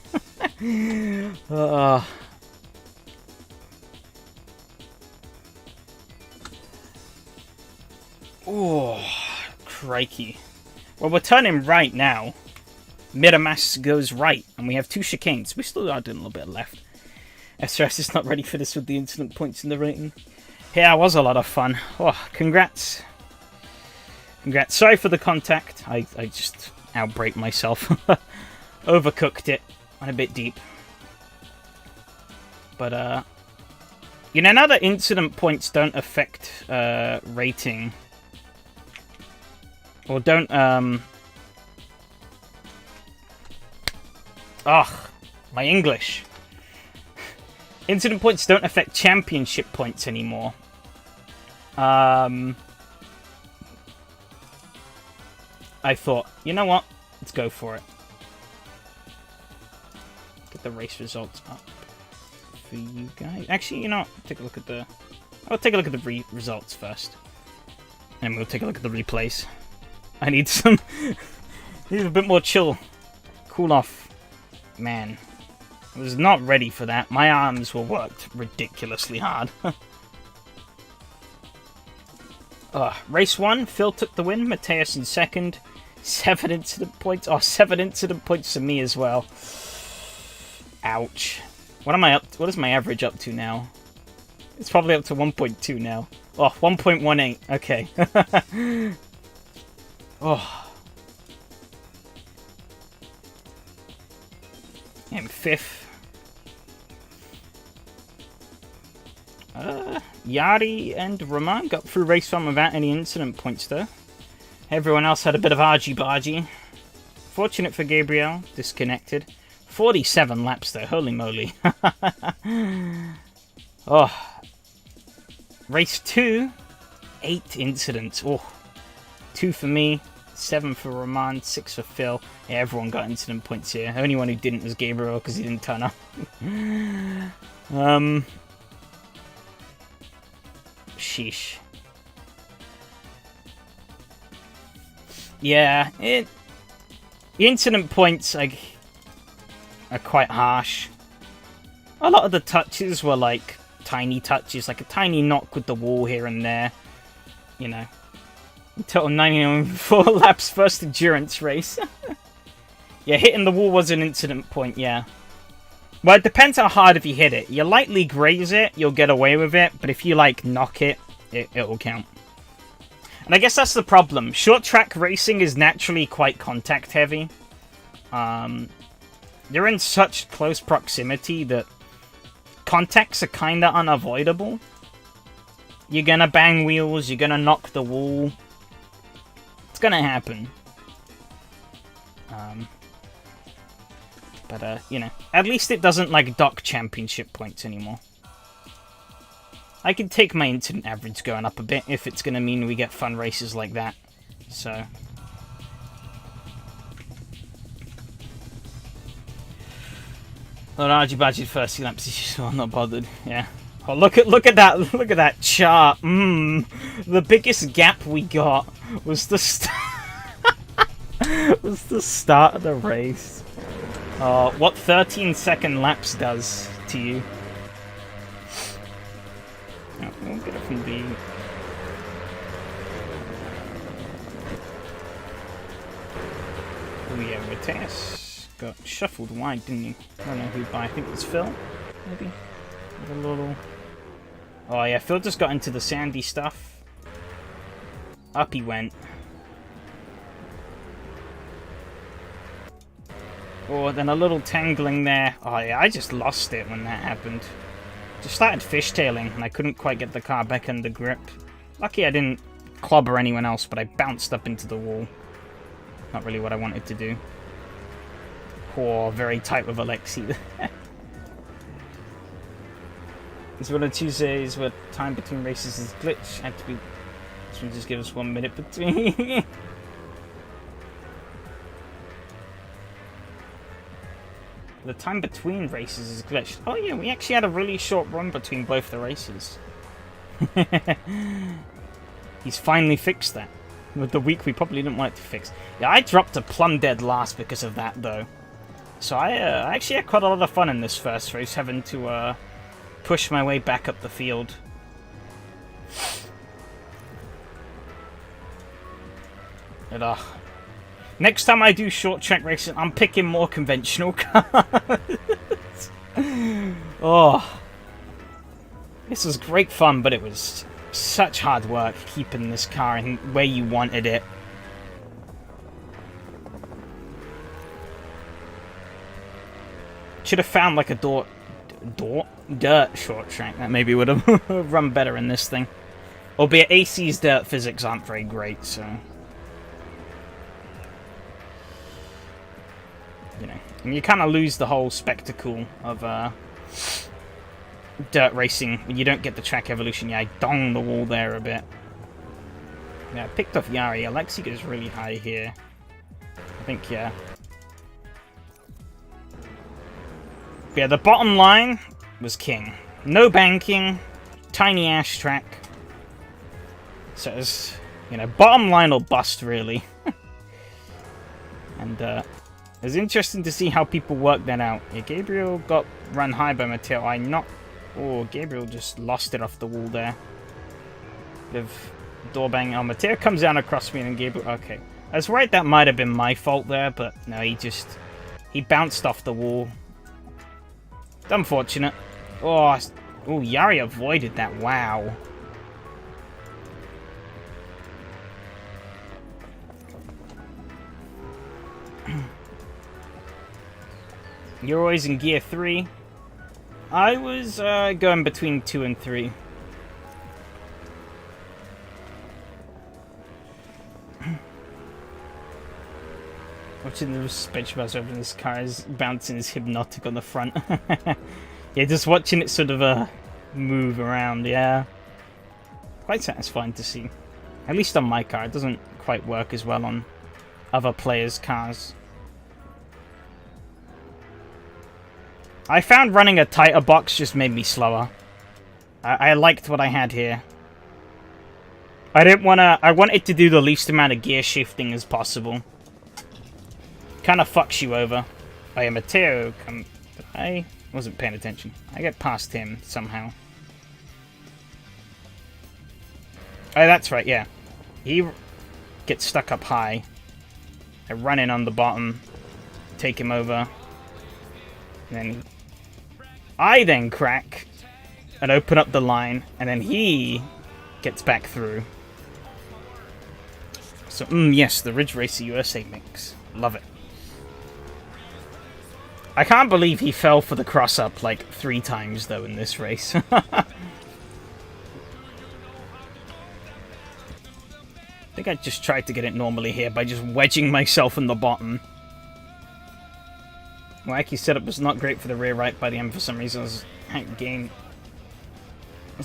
S1: Oh, crikey. Well, we're turning right now. Miramas goes right, and we have 2 chicanes. We still are doing a little bit left. SRS is not ready for this with the incident points in the rating. Yeah, it was a lot of fun. Oh, congrats. Congrats. Sorry for the contact. I just outbreak myself. Overcooked it. Went a bit deep. But, you know, now that incident points don't affect rating, or don't, ugh, my English. Incident points don't affect championship points anymore. I thought, you know what? Let's go for it. Get the race results up for you guys. Actually, you know what? Take a look at the... I'll take a look at the results first. And we'll take a look at the replays. I need some... need a bit more chill. Cool off. Man. I was not ready for that. My arms were worked ridiculously hard. Race 1, Phil took the win. Mateus in second. 7 incident points. Oh, 7 incident points for me as well. Ouch. What am I up to? What is my average up to now? It's probably up to 1.2 now. Oh, 1.18. Okay. Oh. I'm 5th. Yari and Roman got through race 1 without any incident points though. Everyone else had a bit of argy-bargy. Fortunate for Gabriel, disconnected. 47 laps though, holy moly. Oh. Race 2, 8 incidents. Oh. 2 for me, 7 for Roman, 6 for Phil. Yeah, everyone got incident points here. Only one who didn't was Gabriel because he didn't turn up. Sheesh. Yeah, the incident points are quite harsh. A lot of the touches were like tiny touches, like a tiny knock with the wall here and there. You know. Total 94 laps first endurance race. Yeah, hitting the wall was an incident point, yeah. Well, it depends how hard if you hit it. You lightly graze it, you'll get away with it, but if you, like, knock it, it'll count. And I guess that's the problem. Short track racing is naturally quite contact heavy. You're in such close proximity that contacts are kinda unavoidable. You're gonna bang wheels, you're gonna knock the wall. It's gonna happen. But, you know, at least it doesn't, like, dock championship points anymore. I can take my incident average going up a bit if it's going to mean we get fun races like that. So... Argy Badgy first few laps, so I'm not bothered. Yeah. Oh, look at that chart. The biggest gap we got was the start of the race. What 13-second laps does to you. Oh, we'll get it from the... Oh yeah, Mateus got shuffled wide, didn't he? I don't know who by. I think it was Phil, maybe? With a little... Oh yeah, Phil just got into the sandy stuff. Up he went. Oh, then a little tangling there. Oh yeah, I just lost it when that happened. Just started fishtailing, and I couldn't quite get the car back under grip. Lucky I didn't clobber anyone else, but I bounced up into the wall. Not really what I wanted to do. Oh, very tight with Alexi. It's one of Tuesdays where time between races is glitch. Had to be... This one just give us 1 minute between. The time between races is glitched. Oh yeah, we actually had a really short run between both the races. He's finally fixed that. With the week we probably didn't want it to fix. Yeah, I dropped a plumb dead last because of that though. So I actually had quite a lot of fun in this first race, having to push my way back up the field. But Next time I do short track racing, I'm picking more conventional cars. Oh. This was great fun, but it was such hard work keeping this car in where you wanted it. Should have found like a dirt short track. That maybe would have run better in this thing. Albeit AC's dirt physics aren't very great, so... You know, and you kind of lose the whole spectacle of dirt racing when you don't get the track evolution. Yeah, I donged the wall there a bit. Yeah, I picked off Yari. Alexi goes really high here. I think, yeah. Yeah, the bottom line was king. No banking, tiny ash track. So it was, you know, bottom line or bust, really. And it was interesting to see how people worked that out. Yeah, Gabriel got run high by Mateo. Oh, Gabriel just lost it off the wall there. Bit of door banging. Oh, Mateo comes down across me and Gabriel... Okay. I was right, that might have been my fault there, but no, he bounced off the wall. It's unfortunate. Oh, Yari avoided that. Wow. You're always in gear 3. I was going between 2 and 3. Watching the suspension bars over this car is bouncing is hypnotic on the front. Yeah, just watching it sort of move around, yeah. Quite satisfying to see. At least on my car, it doesn't quite work as well on other players' cars. I found running a tighter box just made me slower. I liked what I had here. I wanted to do the least amount of gear shifting as possible. Kind of fucks you over. Oh yeah, Mateo, I wasn't paying attention. I get past him somehow. Oh, that's right, yeah. He gets stuck up high. I run in on the bottom, take him over. And then I then crack and open up the line, and then he gets back through. So, yes, the Ridge Racer USA mix. Love it. I can't believe he fell for the cross-up like 3 times, though, in this race. I think I just tried to get it normally here by just wedging myself in the bottom. Wacky setup was not great for the rear right by the end for some reason. Once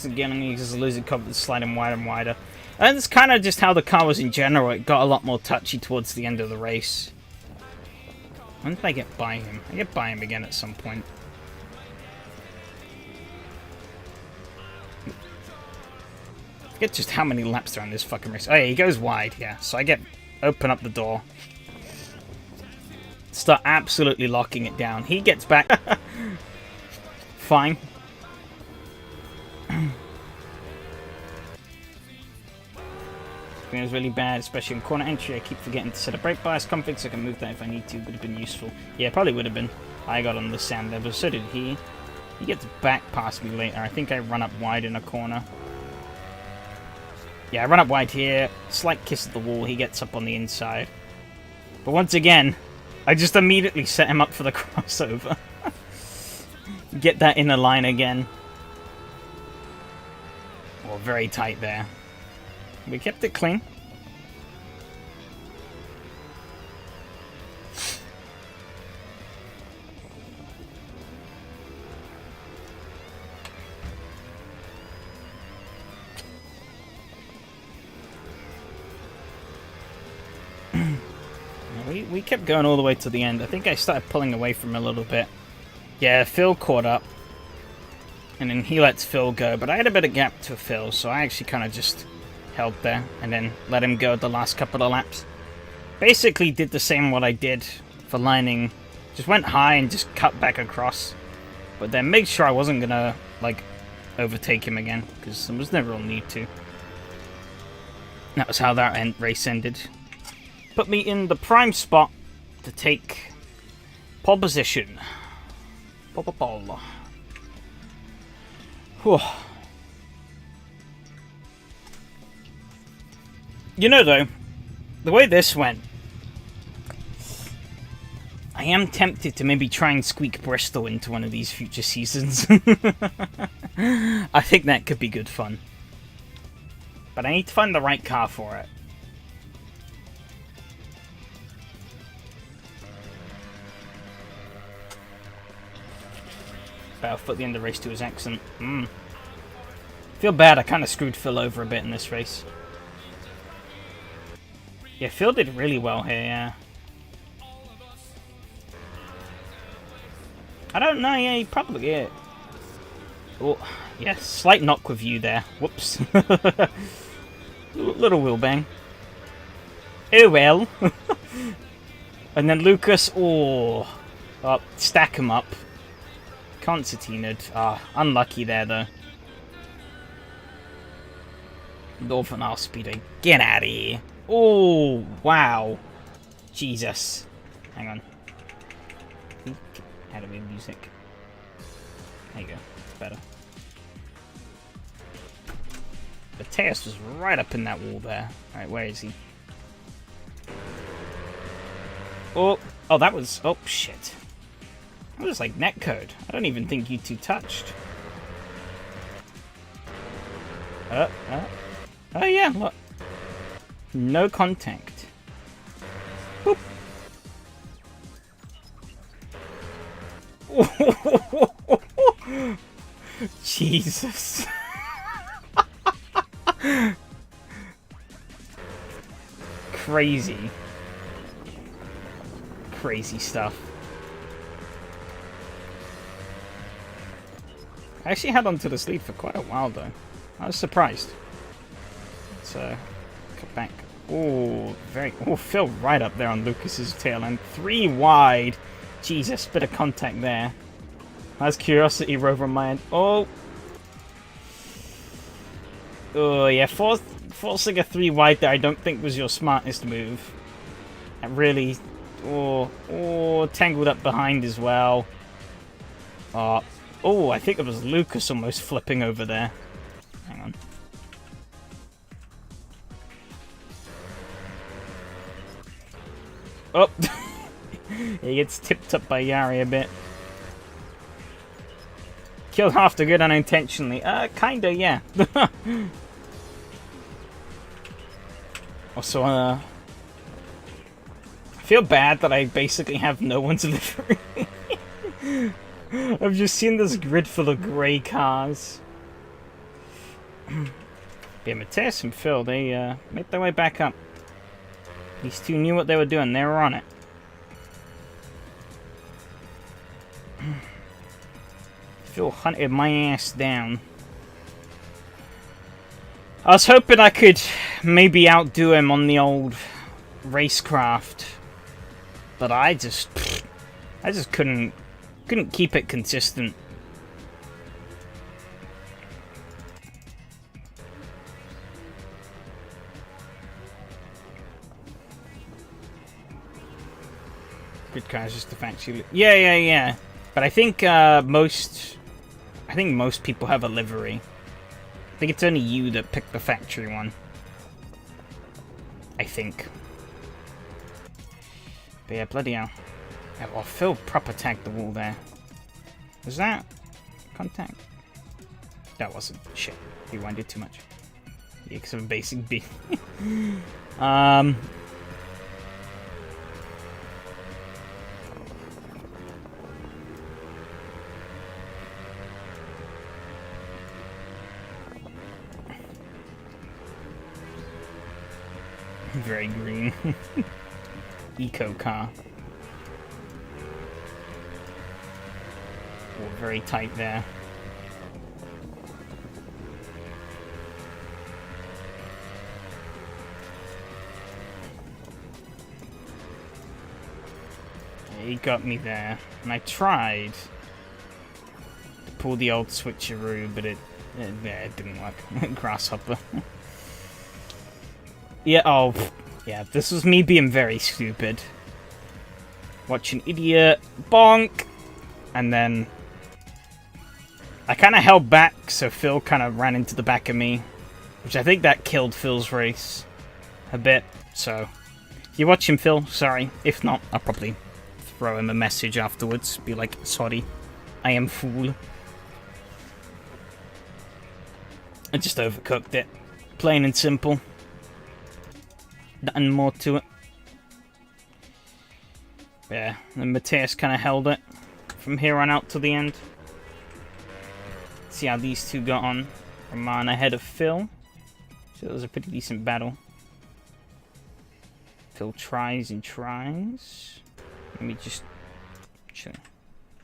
S1: again, I just losing coverage, sliding wider and wider. And it's kind of just how the car was in general. It got a lot more touchy towards the end of the race. When did I get by him? I get by him again at some point. I forget just how many laps there are on this fucking race. Oh yeah, he goes wide, yeah. So I open up the door. Start absolutely locking it down. He gets back. Fine. It was really bad, especially in corner entry. I keep forgetting to set a brake bias config so I can move that if I need to. Would have been useful. Yeah, probably would have been. I got on the sand there, but so did he. He gets back past me later. I think I run up wide in a corner. Yeah, I run up wide here. Slight kiss at the wall. He gets up on the inside. But once again, I just immediately set him up for the crossover. Get that inner line again. Oh, very tight there. We kept it clean. We kept going all the way to the end. I think I started pulling away from him a little bit. Yeah, Phil caught up. And then he lets Phil go. But I had a bit of gap to Phil, so I actually kind of just held there and then let him go the last couple of laps. Basically did the same what I did for lining. Just went high and just cut back across. But then made sure I wasn't going to, like, overtake him again. Because there was no real need to. That was how that race ended. put me in the prime spot to take pole position. Pole. Whew. You know, though, the way this went, I am tempted to maybe try and squeak Bristol into one of these future seasons. I think that could be good fun. But I need to find the right car for it. Battlefield at the end of race 2 was excellent. Feel bad, I kind of screwed Phil over a bit in this race. Yeah, Phil did really well here, yeah. I don't know, yeah, he probably... Yeah. Oh, yeah, slight knock with you there. Whoops. Little wheel bang. Oh well. And then Lucas, oh, stack him up. Concertinaed. Unlucky there, though. Northern R Speedo, get out of here. Oh, wow. Jesus. Hang on. How do we music? There you go. It's better. Mateus was right up in that wall there. Alright, where is he? Oh, that was... Oh, shit. That was like netcode. I don't even think you two touched. Oh, yeah, look. No contact. Boop. Jesus. Crazy. Crazy stuff. I actually held on to this lead for quite a while, though. I was surprised. So, cut back. Oh, Phil right up there on Lucas's tail end. 3 wide. Jesus, bit of contact there. That's Curiosity Rover on my end. Oh, yeah, forcing a 3 wide there I don't think was your smartest move. That really... tangled up behind as well. Oh, I think it was Lucas almost flipping over there. Hang on. Oh! He gets tipped up by Yari a bit. Killed half the grid unintentionally. Kinda, yeah. Also, I feel bad that I basically have no one's livery. I've just seen this grid full of grey cars. Yeah, Mateus and Phil, they made their way back up. These two knew what they were doing. They were on it. Phil hunted my ass down. I was hoping I could maybe outdo him on the old racecraft, but I just couldn't keep it consistent. Good cars, just the fact you... Yeah. But I think most people have a livery. I think it's only you that picked the factory one. I think. But yeah, bloody hell. Yeah, well, Phil proper tagged the wall there. Was that contact? That wasn't. Shit. He winded too much. Yeah, because of a basic B. Very green. Eco car. Oh, very tight there. He got me there, and I tried to pull the old switcheroo, but it didn't work. Grasshopper. Yeah, Yeah, this was me being very stupid. Watch an idiot. Bonk! And then I kind of held back, so Phil kind of ran into the back of me. Which I think that killed Phil's race a bit. So, if you watch him, Phil, sorry. If not, I'll probably throw him a message afterwards. Be like, sorry, I am fool. I just overcooked it. Plain and simple. Nothing more to it. Yeah, and Mateus kind of held it from here on out to the end. See how these two got on. Roman ahead of Phil. So that was a pretty decent battle. Phil tries and tries. Let me just...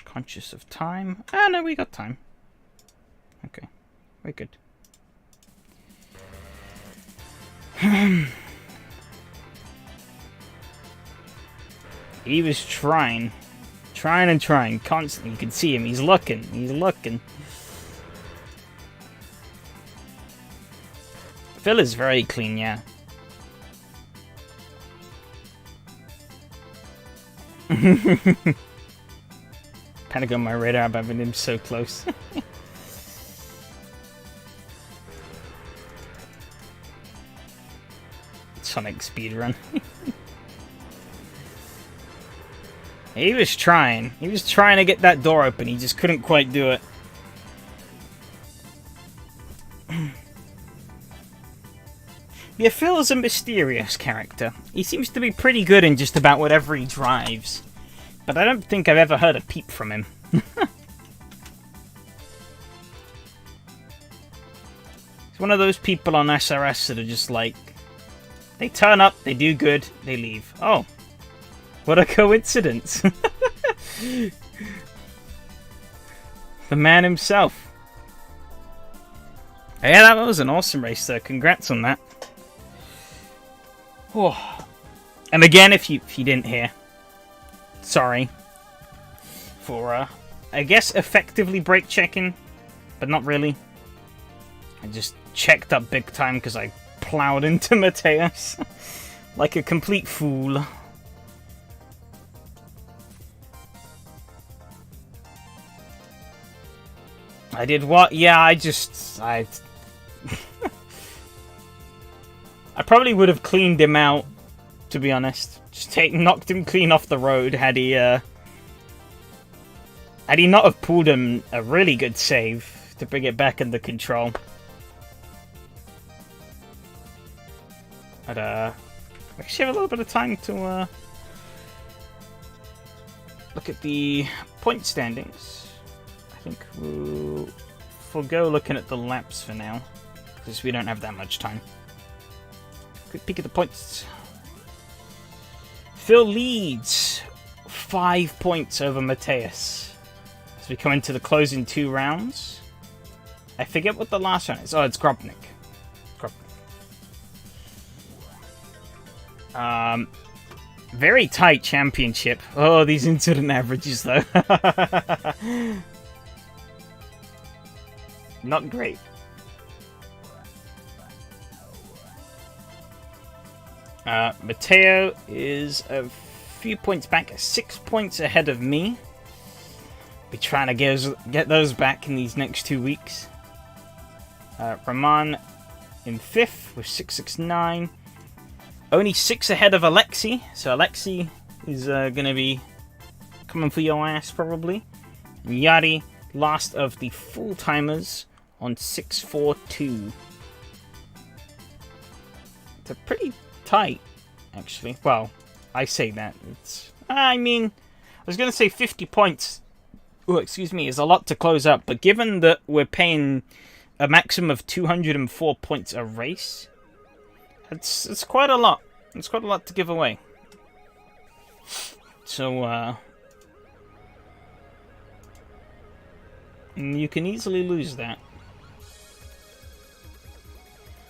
S1: Conscious of time. Ah, no, we got time. Okay, we're good. He was trying and trying constantly. You can see him. He's looking. He's looking. Phil is very clean, yeah. Panic on my radar about having him so close. Sonic speedrun. He was trying. He was trying to get that door open. He just couldn't quite do it. Yeah, Phil is a mysterious character. He seems to be pretty good in just about whatever he drives. But I don't think I've ever heard a peep from him. He's one of those people on SRS that are just like... They turn up, they do good, they leave. Oh. What a coincidence. The man himself. Yeah, that was an awesome race, though. Congrats on that. Oh. And again, if you didn't hear, sorry for, I guess, effectively brake checking, but not really. I just checked up big time because I plowed into Mateus like a complete fool. I did what? Yeah, I probably would have cleaned him out, to be honest. Just knocked him clean off the road had he not have pulled him a really good save to bring it back under control. But we actually have a little bit of time to look at the point standings. I think we'll forgo looking at the laps for now, because we don't have that much time. Quick peek at the points. Phil leads 5 points over Mateus as we come into the closing 2 rounds. I forget what the last one is. Oh, it's Grobnik. Very tight championship. Oh, these incident averages, though. Not great. Matteo is a few points back, 6 points ahead of me. Be trying to get those back in these next 2 weeks. Roman in 5th with 669. Only 6 ahead of Alexi, so Alexi is going to be coming for your ass, probably. Yari, last of the full-timers, on 642. It's a pretty tight, actually. Well, I say that. I mean, I was going to say 50 points, is a lot to close up, but given that we're paying a maximum of 204 points a race, it's quite a lot. It's quite a lot to give away. So, you can easily lose that.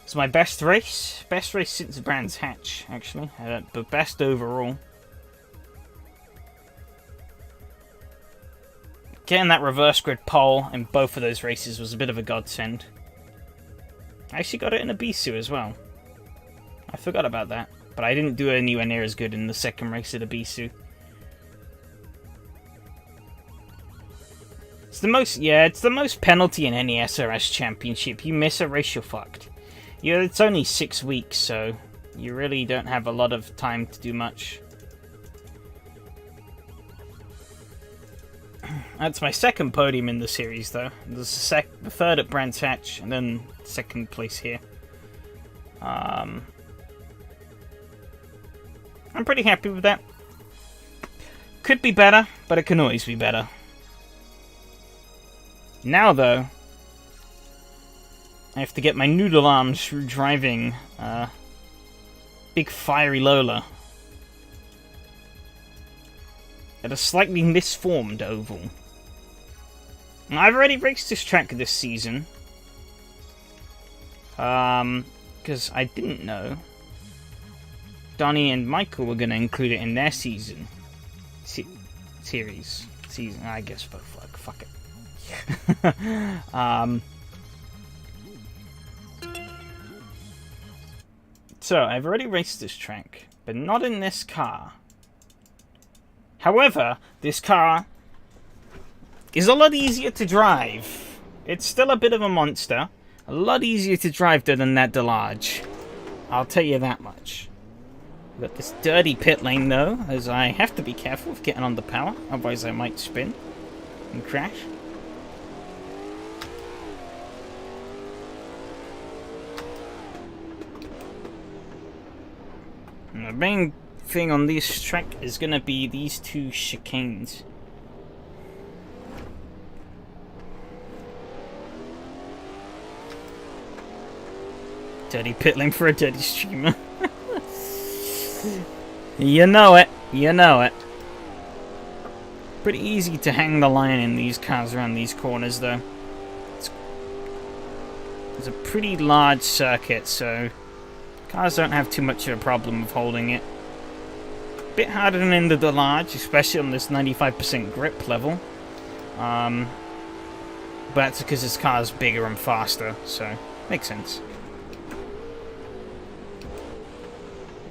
S1: It's my best race since Brands Hatch, actually, but best overall. Getting that reverse grid pole in both of those races was a bit of a godsend. I actually got it in a Bisu as well. I forgot about that. But I didn't do anywhere near as good in the second race at Ibisu. It's the most, yeah, it's the most penalty in any SRS championship. You miss a race, you're fucked. Yeah, it's only 6 weeks, so you really don't have a lot of time to do much. That's my second podium in the series, though. There's the third at Brands Hatch, and then second place here. I'm pretty happy with that. Could be better, but it can always be better. Now, though, I have to get my noodle arms through driving big fiery Lola at a slightly misformed oval. Now, I've already raced this track this season, because I didn't know Donnie and Michael were going to include it in their season. Series. Season, I guess, but fuck it. So, I've already raced this track, but not in this car. However, this car is a lot easier to drive. It's still a bit of a monster. A lot easier to drive than that Delage. I'll tell you that much. We've got this dirty pit lane, though, as I have to be careful of getting on the power, otherwise I might spin and crash. And the main thing on this track is going to be these two chicanes. Dirty pit lane for a dirty streamer. You know it. You know it. Pretty easy to hang the line in these cars around these corners, though. It's a pretty large circuit, so cars don't have too much of a problem of holding it. Bit harder than in the Delage, especially on this 95% grip level. But that's because this car is bigger and faster, so makes sense.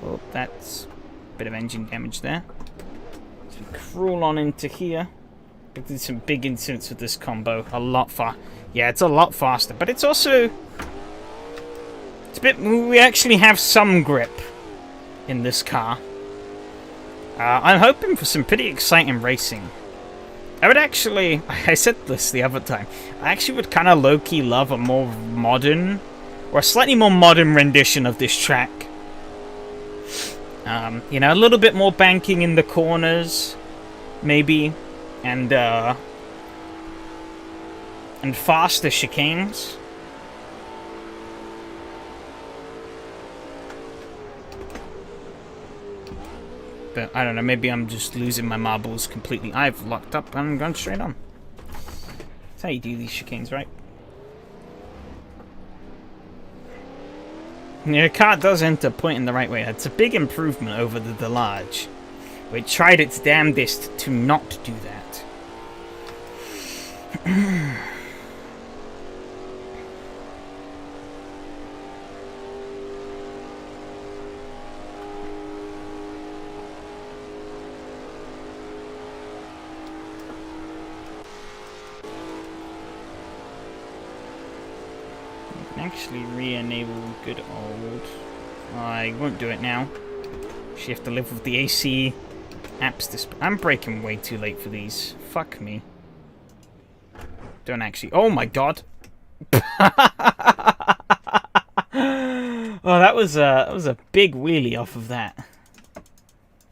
S1: Well, that's a bit of engine damage there. So we crawl on into here. There's some big incidents with this combo. A lot far. Yeah, it's a lot faster, but it's also... It's a bit... We actually have some grip in this car. I'm hoping for some pretty exciting racing. I would actually... I said this the other time. I actually would kind of low-key love a more modern... Or a slightly more modern rendition of this track. You know, a little bit more banking in the corners, maybe, and faster chicanes. But I don't know, maybe I'm just losing my marbles completely. I've locked up and gone straight on. That's how you do these chicanes, right? Yeah, the car does enter pointing the right way. That's a big improvement over the Delage, which tried its damnedest to not do that. Actually re-enable good old... I won't do it now. You have to live with the AC apps display. I'm braking way too late for these. Fuck me. Don't actually... Oh my god! Oh, that was a big wheelie off of that.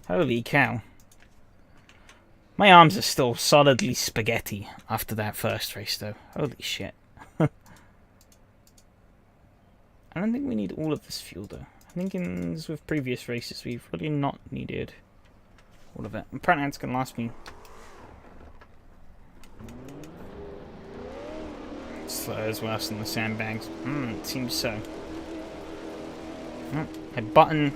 S1: Holy cow. My arms are still solidly spaghetti after that first race, though. Holy shit. I don't think we need all of this fuel, though. I think as with previous races, we've really not needed all of it. Apparently it's going to last me... Slurs worse than the sandbags. It seems so. Oh, head button.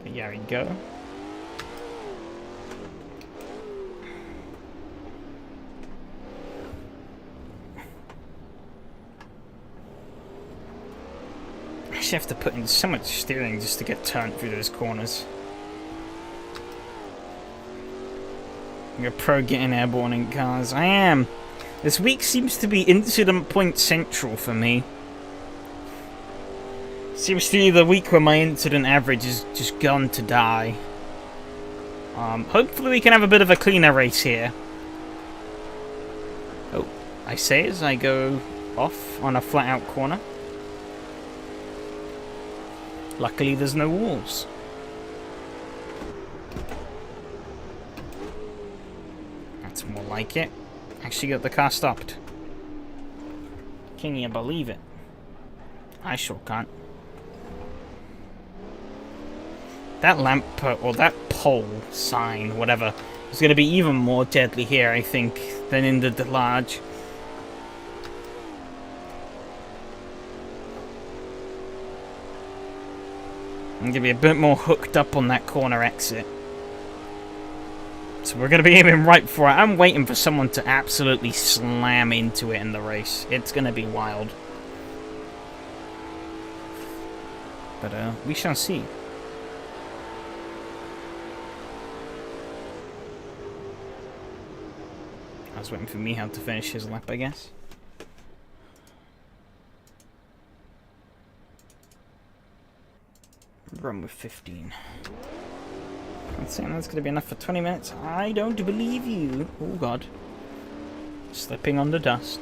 S1: There we go. actually have to put in so much steering just to get turned through those corners. You're a pro getting airborne in cars. I am. This week seems to be incident point central for me. Seems to be the week where my incident average is just gone to die. Hopefully we can have a bit of a cleaner race here. Oh, I say as I go off on a flat-out corner. Luckily there's no walls. That's more like it. Actually got the car stopped. Can you believe it? I sure can't. That lamp, or that pole sign, whatever, is going to be even more deadly here, I think, than in the large. I'm going to be a bit more hooked up on that corner exit. So we're going to be aiming right for it. I'm waiting for someone to absolutely slam into it in the race. It's going to be wild. But we shall see. I was waiting for Mihal to finish his lap, I guess. Run with 15. I'm saying that's going to be enough for 20 minutes. I don't believe you. Oh, God. Slipping on the dust.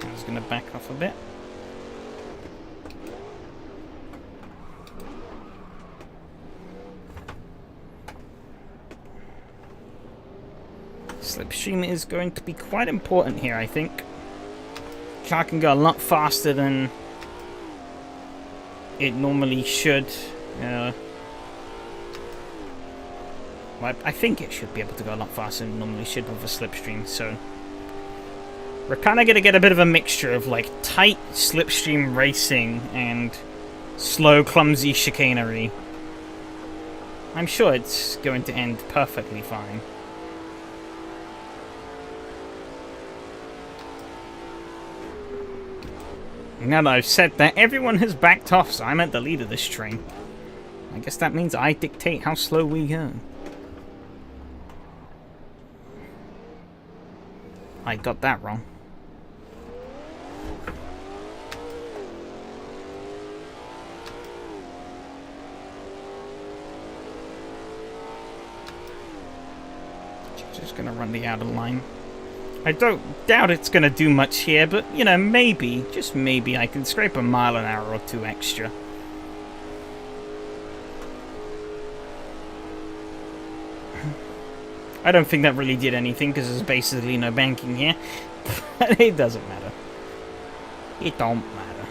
S1: I was going to back off a bit. Slipstream is going to be quite important here, I think. Car can go a lot faster than it normally should. Well, I think it should be able to go a lot faster than it normally should with a slipstream, so we're kind of going to get a bit of a mixture of like tight slipstream racing and slow, clumsy chicanery. I'm sure it's going to end perfectly fine. Now that I've said that, everyone has backed off, so I'm at the lead of this train. I guess that means I dictate how slow we go. I got that wrong. Just gonna run the outer line. I don't doubt it's going to do much here, but, you know, maybe, just maybe, I can scrape a mile an hour or two extra. I don't think that really did anything, because there's basically no banking here. But it doesn't matter. It don't matter.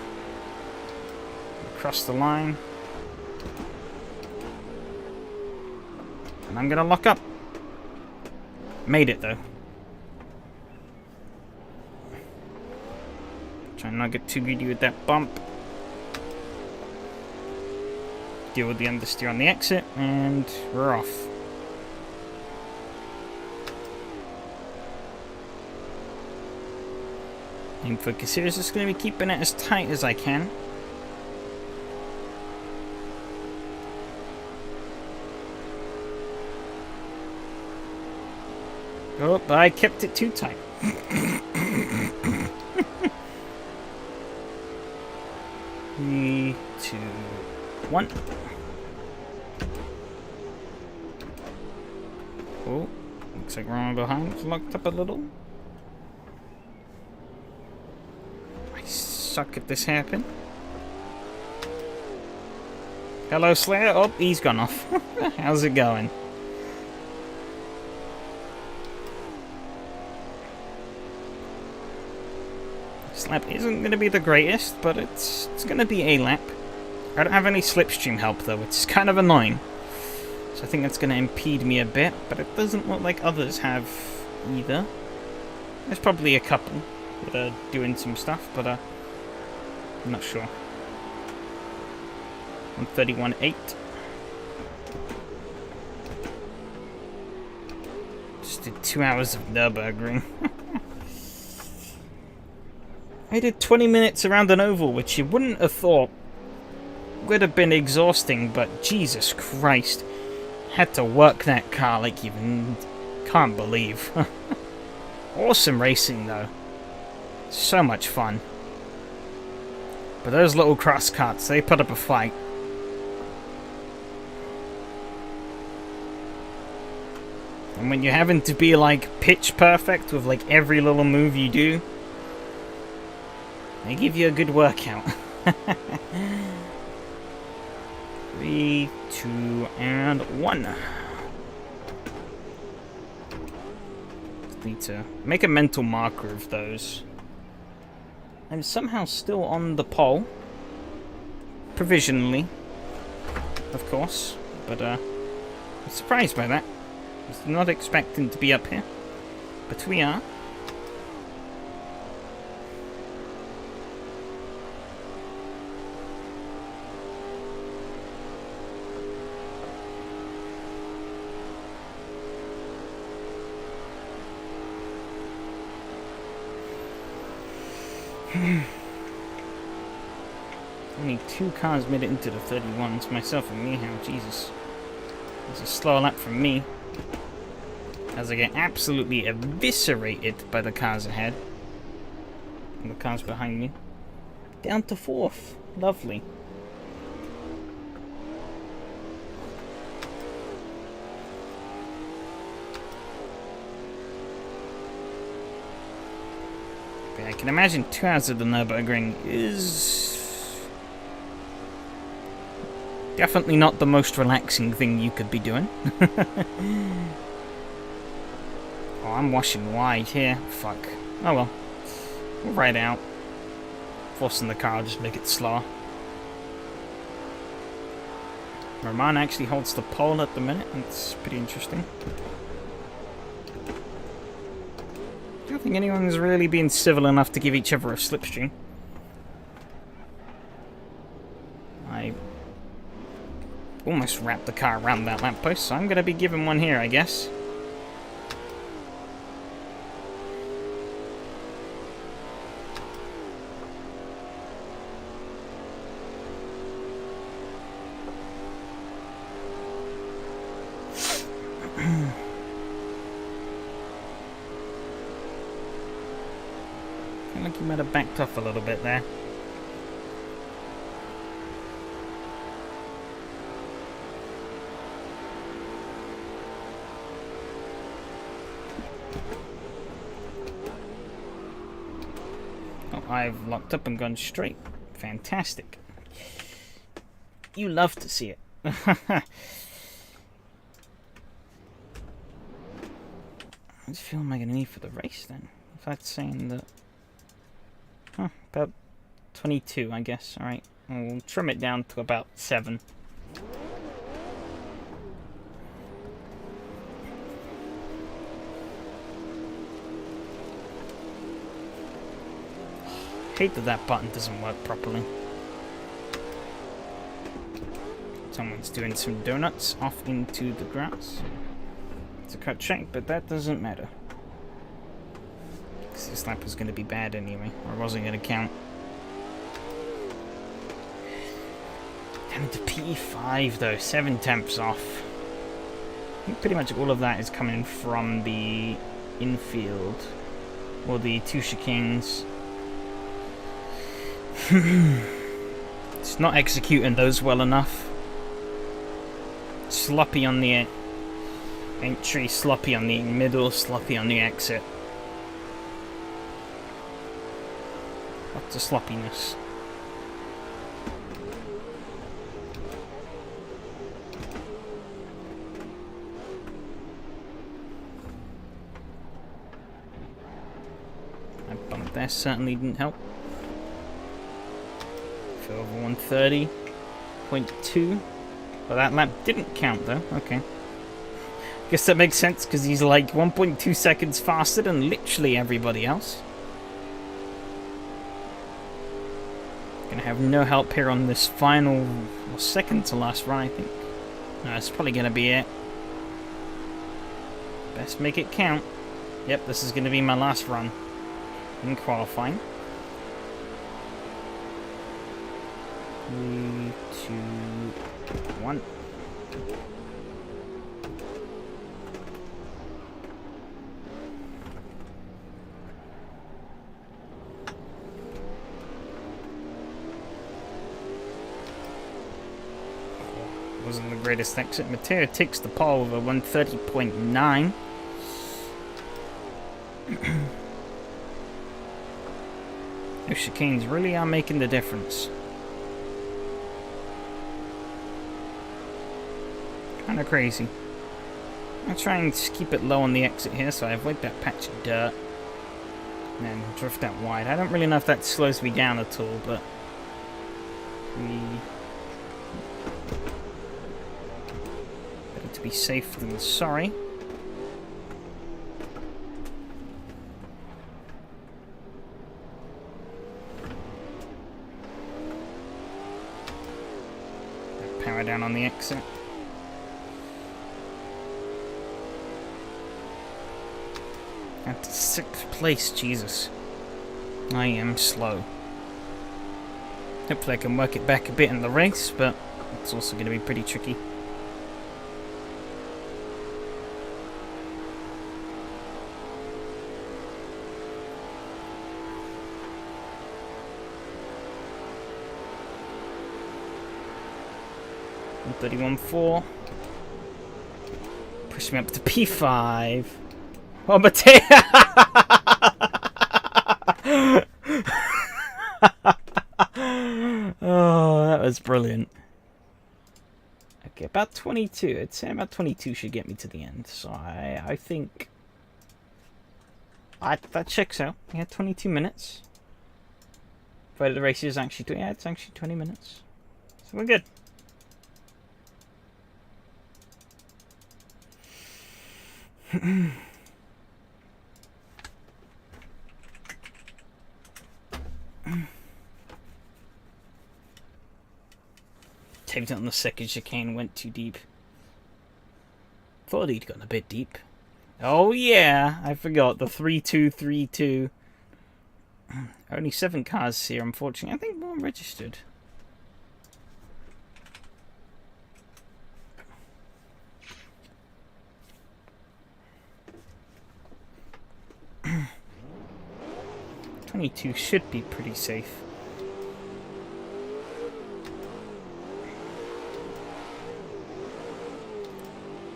S1: Across the line. And I'm going to lock up. Made it, though. Try not to get too greedy with that bump. Deal with the understeer on the exit, and we're off. Aim focus here is just going to be keeping it as tight as I can. Oh, but I kept it too tight. 3, 2, 1. Oh, looks like we're behind. It's locked up a little. I suck if this happened. Hello, Slayer. Oh, he's gone off. How's it going? This lap isn't going to be the greatest, but it's going to be a lap. I don't have any slipstream help, though. It's kind of annoying. So I think that's going to impede me a bit, but it doesn't look like others have either. There's probably a couple that are doing some stuff, but I'm not sure. 131.8. Just did 2 hours of Nürburgring. I did 20 minutes around an oval, which you wouldn't have thought would have been exhausting, but Jesus Christ. Had to work that car like you can't believe. Awesome racing, though. So much fun. But those little cross karts, they put up a fight. And when you're having to be like pitch perfect with like every little move you do, they give you a good workout. 3, 2, and 1. Just need to make a mental marker of those. I'm somehow still on the pole. Provisionally. Of course. But, I'm surprised by that. I was not expecting to be up here. But we are. Only 2 cars made it into the 31s, myself and Mihao. Jesus. It's a slow lap from me. As I get absolutely eviscerated by the cars ahead. And the cars behind me. Down to 4th. Lovely. I can imagine 2 hours of the Nürburgring is definitely not the most relaxing thing you could be doing. Oh, I'm washing wide here. Fuck. Oh well. We'll ride out. Forcing the car, just make it slower. Roman actually holds the pole at the minute. That's pretty interesting. I don't think anyone's really been civil enough to give each other a slipstream. I almost wrapped the car around that lamppost, so I'm going to be giving one here, I guess. I think you might have backed off a little bit there. Oh, I've locked up and gone straight. Fantastic. You love to see it. I just feel am I going to need for the race then? If that's saying that... Huh, about 22, I guess. Alright, we'll trim it down to about 7. Hate that that button doesn't work properly. Someone's doing some donuts off into the grass. It's a cut check, but that doesn't matter. Because this lap was going to be bad anyway, or wasn't going to count. Down to P5 though, 7 tenths off. I think pretty much all of that is coming from the infield, or the 2 chicanes. It's not executing those well enough. Sloppy on the entry, sloppy on the middle, sloppy on the exit. Lots of sloppiness. That bump there certainly didn't help. Fell over 130.2. Well, that lap didn't count though. Okay. Guess that makes sense because he's like 1.2 seconds faster than literally everybody else. Gonna have no help here on this final, or second to last run, I think. No, it's probably gonna be it. Best make it count. Yep, this is gonna be my last run in qualifying. 3, 2, 1. Wasn't the greatest exit. Mateo takes the pole over 130.9. Those chicanes really are making the difference. Kind of crazy. I'll try and keep it low on the exit here so I avoid that patch of dirt. And then drift out wide. I don't really know if that slows me down at all, but... Better to be safe than sorry. Power down on the exit. At 6th place, Jesus. I am slow. Hopefully I can work it back a bit in the race, but it's also going to be pretty tricky. And 31.4. Push me up to P5. Oh, Mateo! Oh, that was brilliant. Okay, about 22. I'd say about 22 should get me to the end. So I think... that checks out. Yeah, 22 minutes. But the race is actually... Yeah, it's actually 20 minutes. So we're good. Taped it on the second chicane, went too deep. Thought he'd gotten a bit deep. Oh yeah, I forgot the 3-2-3-2. Only 7 cars here, unfortunately. I think more registered. .22 should be pretty safe.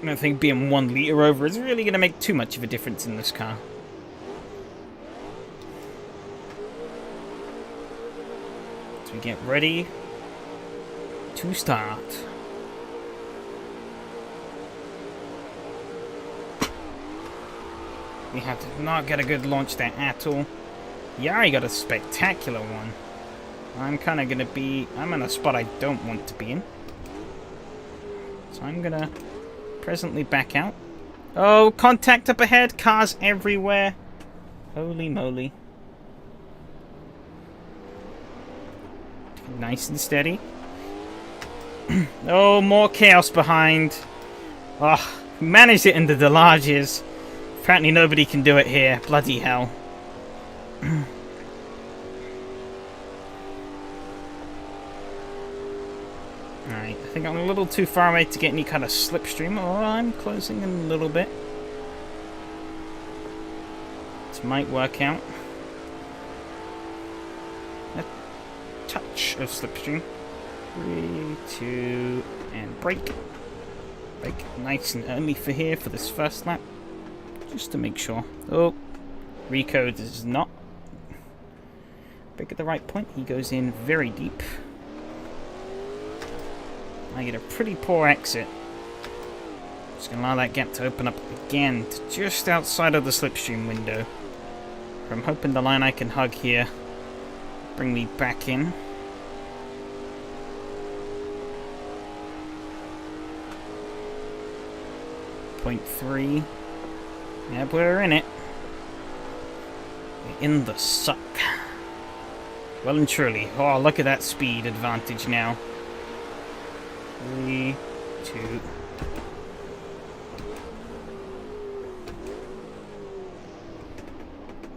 S1: I don't think being 1 litre over is really going to make too much of a difference in this car. So we get ready to start. We have to not get a good launch there at all. Yeah, I got a spectacular one. I'm kind of going to be... I'm in a spot I don't want to be in. So I'm going to presently back out. Oh, contact up ahead. Cars everywhere. Holy moly. Nice and steady. Oh, more chaos behind. Oh, managed it in the Delages. Apparently nobody can do it here. Bloody hell. Alright, I think I'm a little too far away to get any kind of slipstream. Oh, I'm closing in a little bit. This might work out. A touch of slipstream. 3, 2, and brake. Brake nice and early for here for this first lap. Just to make sure. Oh, Rico does not. Brake at the right point. He goes in very deep. I get a pretty poor exit. Just gonna allow that gap to open up again to just outside of the slipstream window. I'm hoping the line I can hug here bring me back in. .3. Yeah, but we're in it. We're in the suck. Well and truly. Oh, look at that speed advantage now. 3, 2.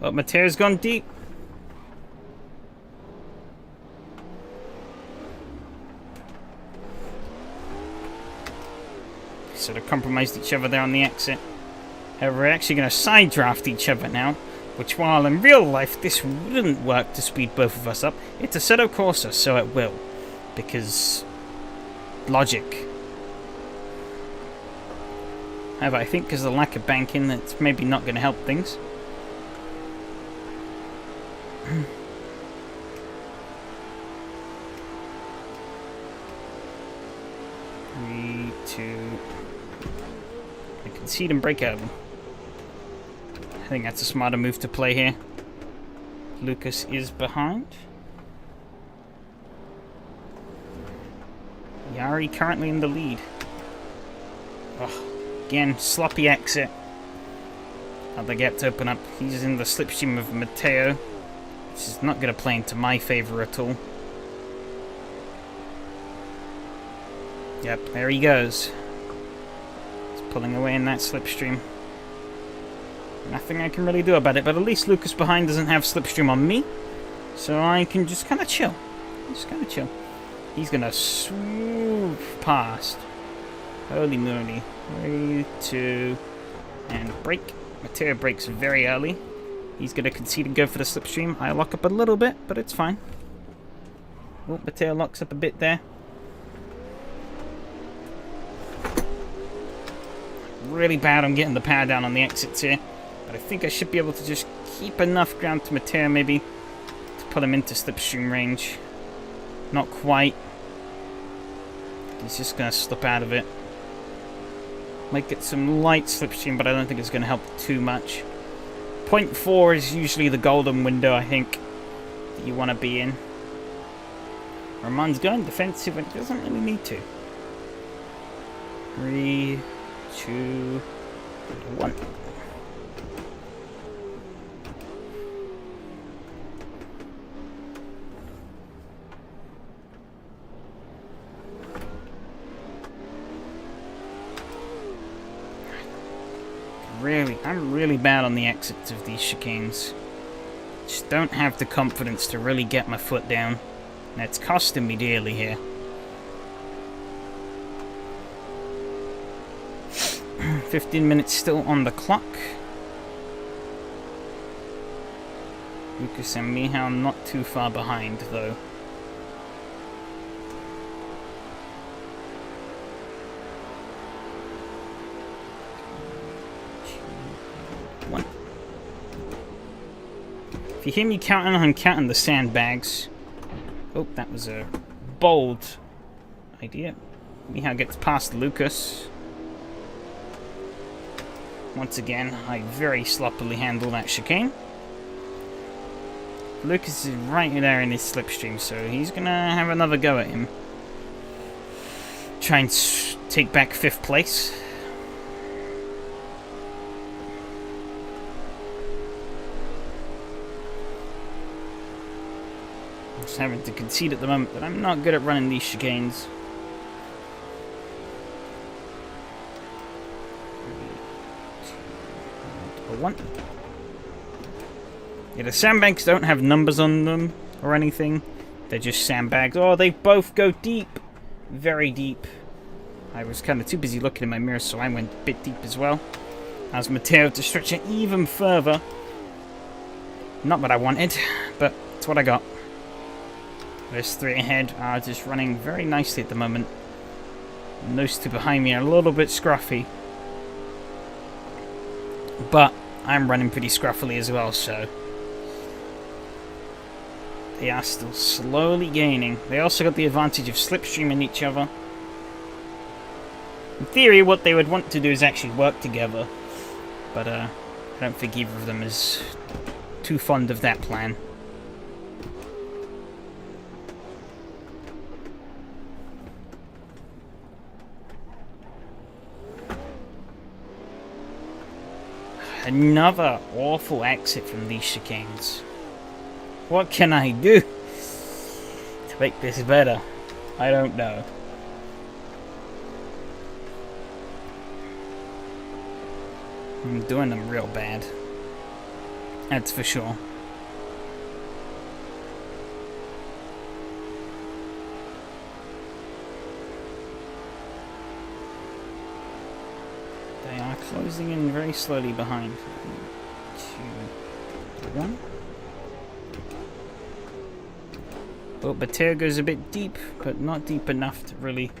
S1: Oh, Mateo's gone deep. sort of compromised each other there on the exit. However, we're actually going to side draft each other now, which while in real life this wouldn't work to speed both of us up, it's Assetto Corsa, so it will. Because logic. However, I think because of the lack of banking, that's maybe not going to help things. 3, 2. I concede and break out. I think that's a smarter move to play here. Lucas is behind. Yari currently in the lead. Oh, again, sloppy exit. Other gap to open up. He's in the slipstream of Matteo, which is not going to play into my favour at all. Yep, there he goes. He's pulling away in that slipstream. Nothing I can really do about it, but at least Lucas behind doesn't have slipstream on me, so I can just kind of chill. He's going to swoop past. Holy moly. 3, 2, and break. Matteo breaks very early. He's going to concede and go for the slipstream. I lock up a little bit, but it's fine. Oh, Matteo locks up a bit there. Really bad on getting the power down on the exits here. But I think I should be able to just keep enough ground to Matteo maybe to pull him into slipstream range. Not quite. He's just going to slip out of it. Might get some light slipstream, but I don't think it's going to help too much. 0.4 is usually the golden window, I think, that you want to be in. Ramon's going defensive and he doesn't really need to. 3, 2, 1. I'm really bad on the exits of these chicanes. Just don't have the confidence to really get my foot down. And it's costing me dearly here. 15 minutes still on the clock. Lucas and Mihao not too far behind, though. If you hear me counting, I'm counting the sandbags. Oh, that was a bold idea. Mihao gets past Lucas. Once again, I very sloppily handle that chicane. Lucas is right there in his slipstream, so he's gonna have another go at him. Try and take back 5th place. Just having to concede at the moment, but I'm not good at running these chicanes. 1. Yeah, the sandbags don't have numbers on them or anything. They're just sandbags. Oh, they both go deep. Very deep. I was kind of too busy looking in my mirror, so I went a bit deep as well. As Matteo to stretch it even further. Not what I wanted, but it's what I got. Those 3 ahead are just running very nicely at the moment. And those 2 behind me are a little bit scruffy. But I'm running pretty scruffily as well, so they are still slowly gaining. They also got the advantage of slipstreaming each other. In theory, what they would want to do is actually work together, but I don't think either of them is too fond of that plan. Another awful exit from these chicanes. What can I do to make this better? I don't know. I'm doing them real bad. That's for sure. They are closing in very slowly behind. 2, 1. Oh, Bater goes a bit deep, but not deep enough to really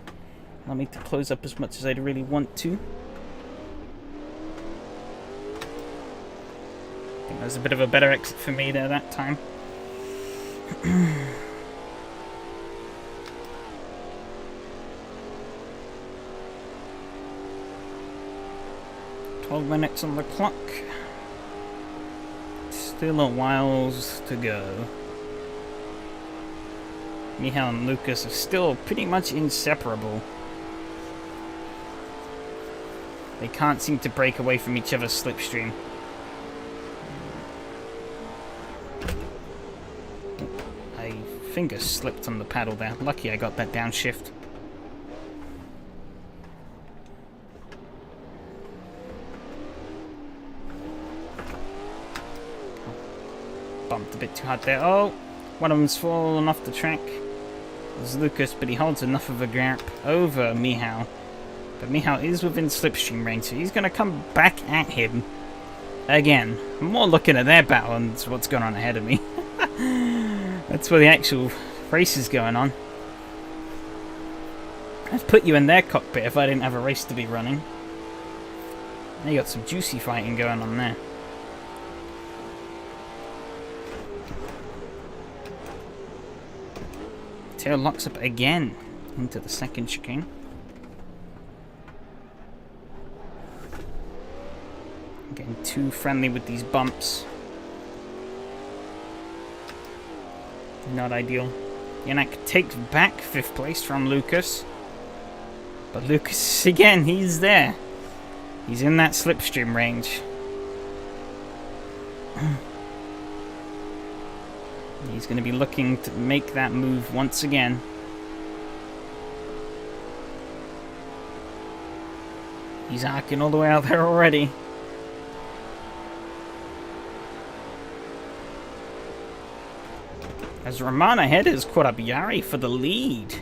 S1: allow me to close up as much as I'd really want to. I think that was a bit of a better exit for me there that time. 12 minutes on the clock. Still a whiles to go. Michał and Lucas are still pretty much inseparable. They can't seem to break away from each other's slipstream. I finger slipped on the paddle there. Lucky I got that downshift. Bumped a bit too hard there. Oh! One of them's fallen off the track. There's Lucas, but he holds enough of a gap over Michał. But Michał is within slipstream range, so he's going to come back at him again. I'm more looking at their battle and what's going on ahead of me. That's where the actual race is going on. I'd put you in their cockpit if I didn't have a race to be running. You got some juicy fighting going on there. Tail locks up again into the second chicane. Getting too friendly with these bumps. Not ideal. Yanak takes back 5th place from Lucas. But Lucas, again, he's there. He's in that slipstream range. He's going to be looking to make that move once again. He's arcing all the way out there already. As Roman ahead has caught up Jari for the lead.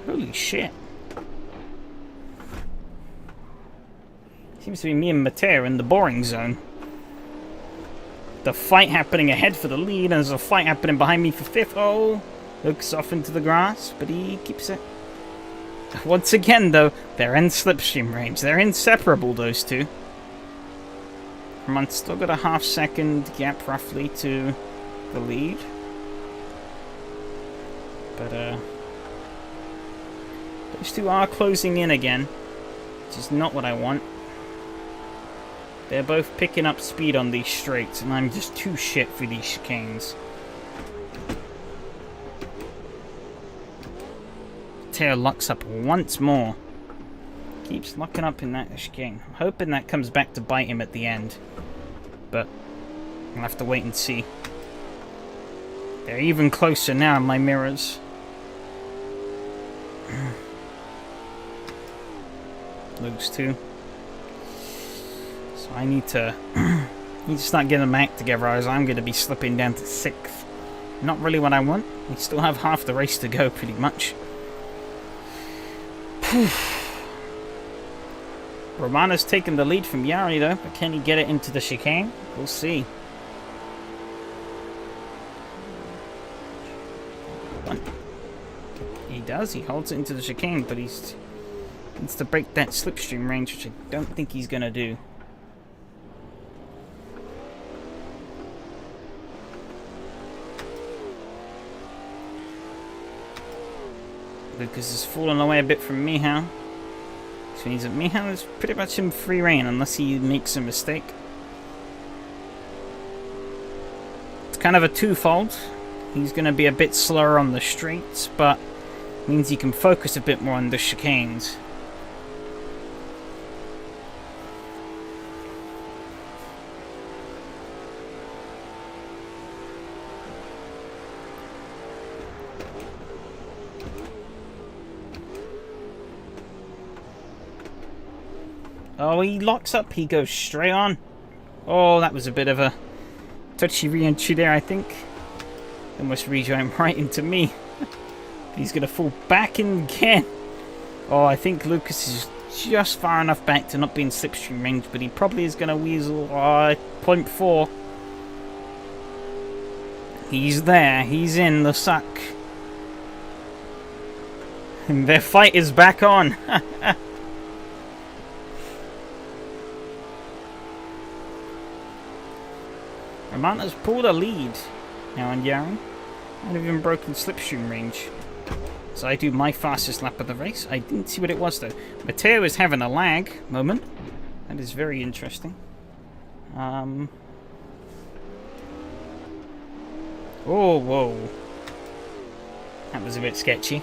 S1: Holy shit. Seems to be me and Bater in the boring zone. The fight happening ahead for the lead, and there's a fight happening behind me for 5th. Oh, looks off into the grass, but he keeps it. Once again, though, they're in slipstream range. They're inseparable, those two. Roman's still got a half-second gap, roughly, to the lead. But, those two are closing in again, which is not what I want. They're both picking up speed on these straights, and I'm just too shit for these chicanes. Tail locks up once more. Keeps locking up in that chicane. I'm hoping that comes back to bite him at the end. But I'll have to wait and see. They're even closer now in my mirrors. Luke's too. I need to start getting them act together, as I'm going to be slipping down to 6th. Not really what I want. We still have half the race to go, pretty much. Romana's taken the lead from Jari, though, but can he get it into the chicane? We'll see. He does. He holds it into the chicane, but he needs to break that slipstream range, which I don't think he's going to do. Lucas has fallen away a bit from Michał. Which means that Michał is pretty much in free reign unless he makes a mistake. It's kind of a twofold. He's going to be a bit slower on the straights, but means he can focus a bit more on the chicanes. Oh, he locks up. He goes straight on. Oh, that was a bit of a touchy re-entry there, I think. Almost rejoined right into me. He's going to fall back in again. Oh, I think Lucas is just far enough back to not be in slipstream range, but he probably is going to weasel 0.4. He's there. He's in the suck. And their fight is back on. Romano's pulled a lead now on Yari. Not even broken slipstream range. So I do my fastest lap of the race. I didn't see what it was though. Matteo is having a lag moment. That is very interesting. Oh, whoa. That was a bit sketchy.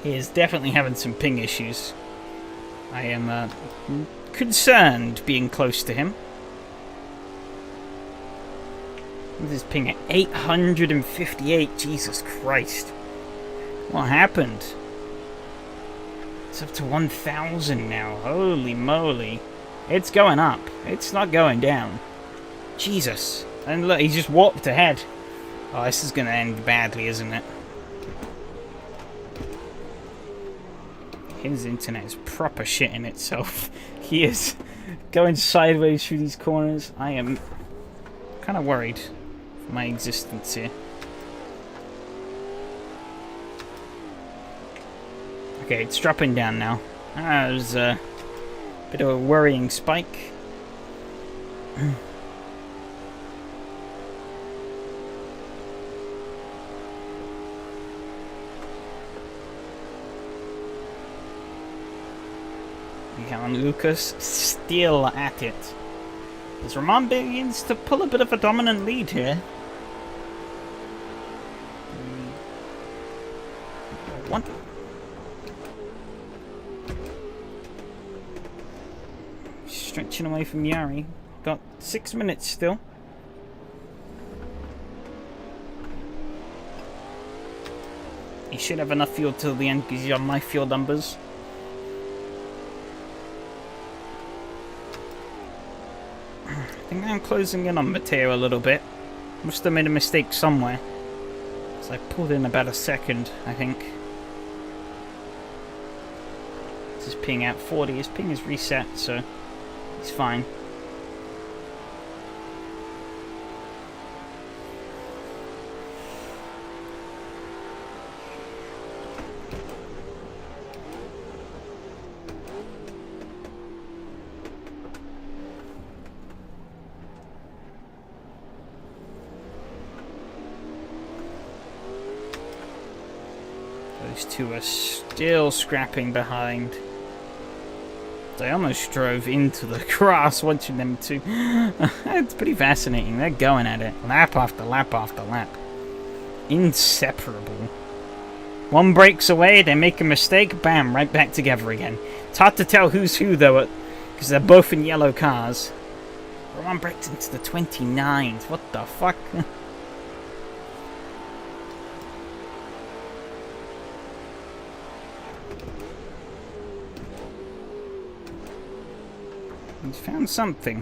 S1: He is definitely having some ping issues. I am concerned being close to him. This is ping at 858. Jesus Christ. What happened? It's up to 1,000 now. Holy moly. It's going up. It's not going down. Jesus. And look, he just warped ahead. Oh, this is going to end badly, isn't it? His internet is proper shit in itself. He is going sideways through these corners. I am kind of worried for my existence here. Okay, it's dropping down now. There's a bit of a worrying spike. And Lucas still at it. As Roman begins to pull a bit of a dominant lead here. What? Stretching away from Yari. Got 6 minutes still. He should have enough fuel till the end because he's on my fuel numbers. I think I'm closing in on Matteo a little bit. Must have made a mistake somewhere. So I pulled in about a second, I think. This is ping at 40. His ping is reset, so it's fine. Those two are still scrapping behind. I almost drove into the grass watching them two. It's pretty fascinating. They're going at it. Lap after lap after lap. Inseparable. One breaks away, they make a mistake, bam, right back together again. It's hard to tell who's who though, because they're both in yellow cars. Roman breaks into the 29s. What the fuck? He's found something.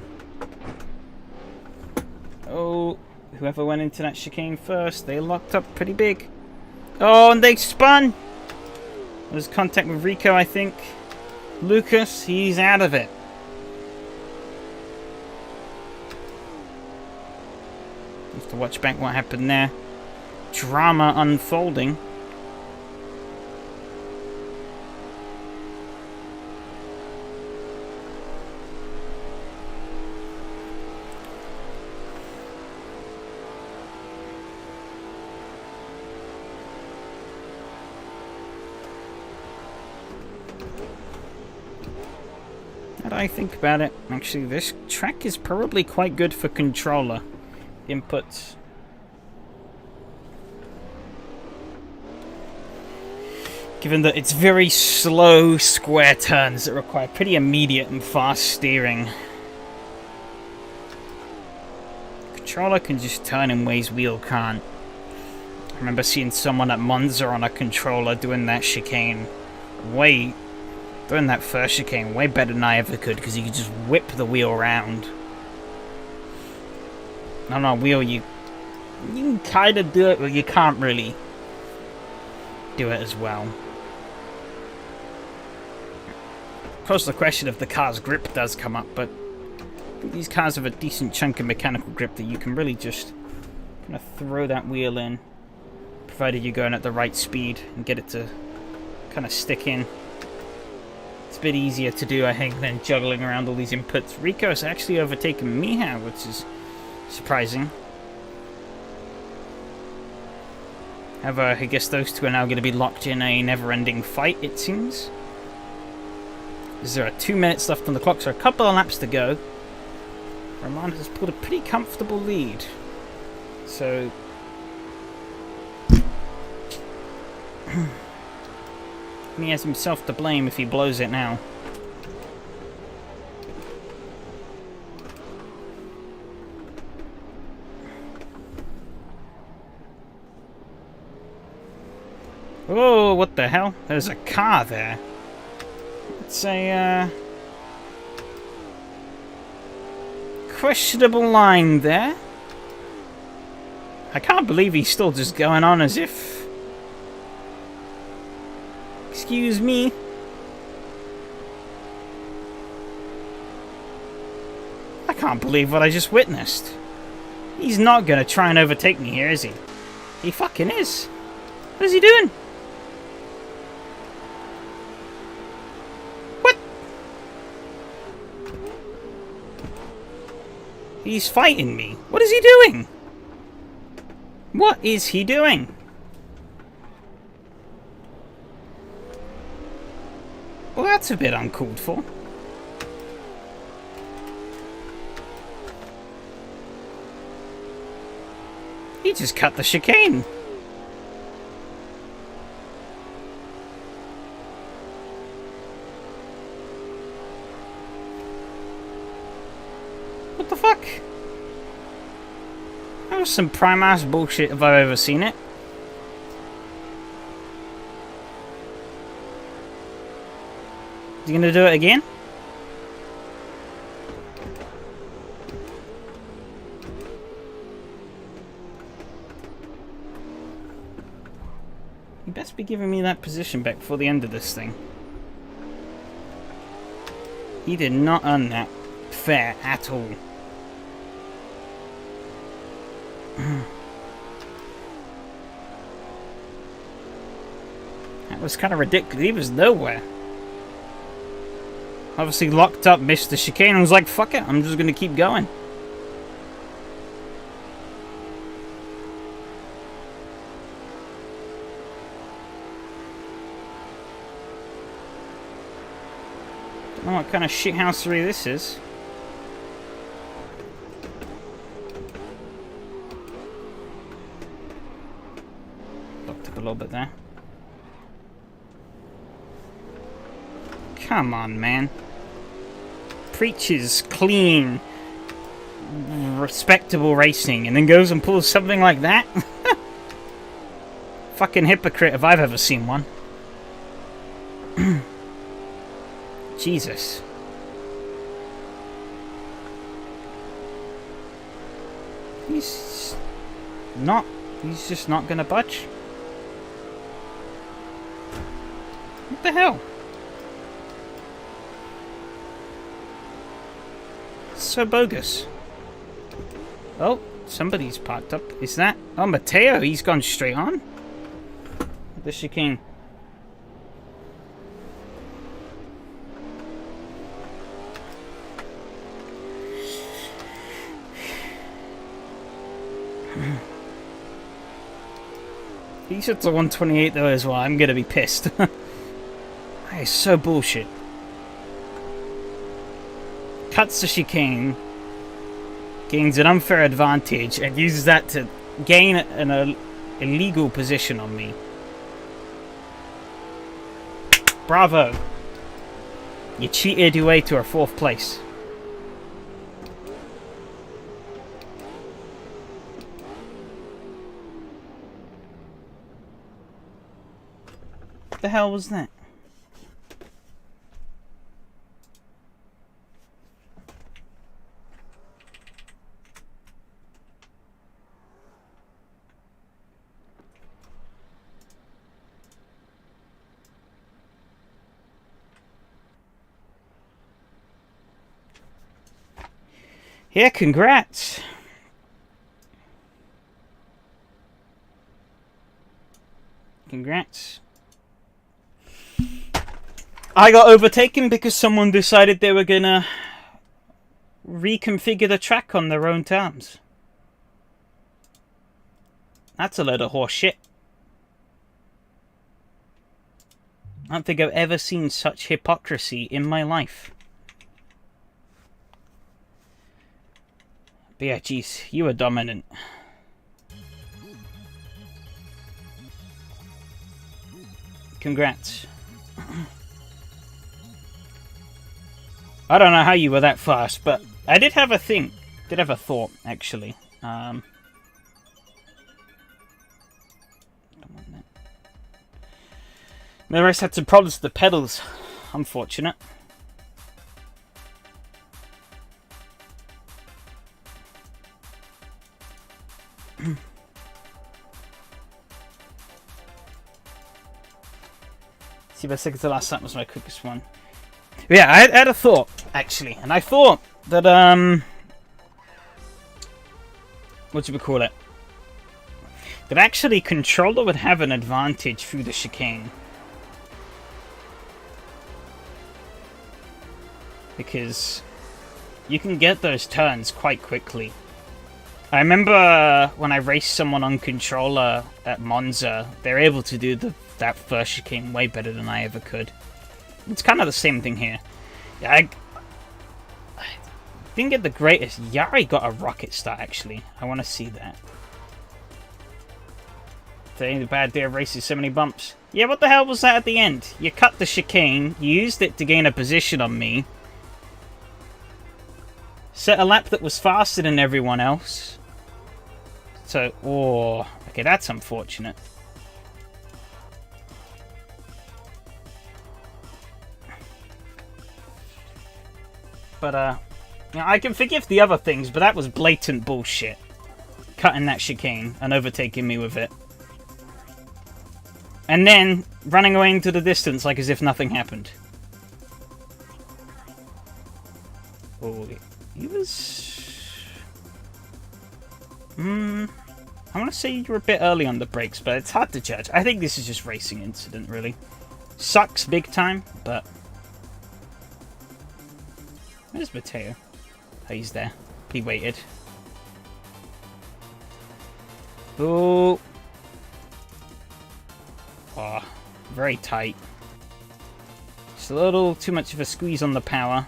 S1: Oh, whoever went into that chicane first, they locked up pretty big. Oh, and they spun! There's contact with Rico, I think. Lucas, he's out of it. Have to watch back what happened there. Drama unfolding. I think about it, actually this track is probably quite good for controller inputs. Given that it's very slow square turns that require pretty immediate and fast steering. Controller can just turn in ways wheel can't. I remember seeing someone at Monza on a controller doing that chicane doing that first chicane way better than I ever could, because you could just whip the wheel around. On a wheel, you can kind of do it, but you can't really do it as well. Of course, the question of the car's grip does come up, but these cars have a decent chunk of mechanical grip that you can really just kind of throw that wheel in, provided you're going at the right speed, and get it to kind of stick in. It's a bit easier to do, I think, than juggling around all these inputs. Rico's actually overtaken me here, which is surprising. However, I guess those two are now going to be locked in a never-ending fight, it seems. There are 2 minutes left on the clock, so a couple of laps to go. Roman has pulled a pretty comfortable lead. So... he has himself to blame if he blows it now. Oh, what the hell? There's a car there. It's a, questionable line there. I can't believe he's still just going on as if... Excuse me? I can't believe what I just witnessed. He's not gonna try and overtake me here, is he? He fucking is. What is he doing? What? He's fighting me. What is he doing? What is he doing? Well, that's a bit uncalled for. He just cut the chicane. What the fuck? That was some prime ass bullshit if I've ever seen it. Is he gonna do it again? You best be giving me that position back before the end of this thing. He did not earn that fair at all. That was kind of ridiculous. He was nowhere. Obviously locked up, missed the chicane, and was like, fuck it, I'm just gonna keep going. Don't know what kind of shithousery this is. Locked up a little bit there. Come on, man. Preaches clean, respectable racing and then goes and pulls something like that? Fucking hypocrite if I've ever seen one. Jesus. He's just not gonna budge. What the hell? So bogus. Oh, somebody's parked up. Is that... Oh, Matteo, he's gone straight on. The chicane. He's at the 128 though as well. I'm gonna be pissed. That is so bullshit. Cuts the chicane, gains an unfair advantage, and uses that to gain an illegal position on me. Bravo! You cheated your way to our 4th place. What the hell was that? Yeah, congrats. Congrats. I got overtaken because someone decided they were gonna reconfigure the track on their own terms. That's a load of horse shit. I don't think I've ever seen such hypocrisy in my life. But yeah, geez, you were dominant. Congrats. I don't know how you were that fast, but I did have a thing. Did have a thought, actually. The rest had some problems with the pedals. Unfortunate. See if I think the last lap was my quickest one. Yeah, I had a thought, actually. And I thought that, what do we call it? That actually controller would have an advantage through the chicane. Because you can get those turns quite quickly. I remember when I raced someone on controller at Monza, they're able to do that first chicane way better than I ever could. It's kind of the same thing here. I didn't get the greatest. Yari got a rocket start, actually. I want to see that. Today the bad day of racing, so many bumps. Yeah, what the hell was that at the end? You cut the chicane, you used it to gain a position on me. Set a lap that was faster than everyone else. So, oh, okay, that's unfortunate. But, I can forgive the other things, but that was blatant bullshit. Cutting that chicane and overtaking me with it. And then running away into the distance like as if nothing happened. Oh, he was... I want to say you were a bit early on the brakes, but it's hard to judge. I think this is just racing incident, really. Sucks big time, but... Where's Matteo? Oh, he's there. He waited. Oh. Oh, very tight. Just a little too much of a squeeze on the power.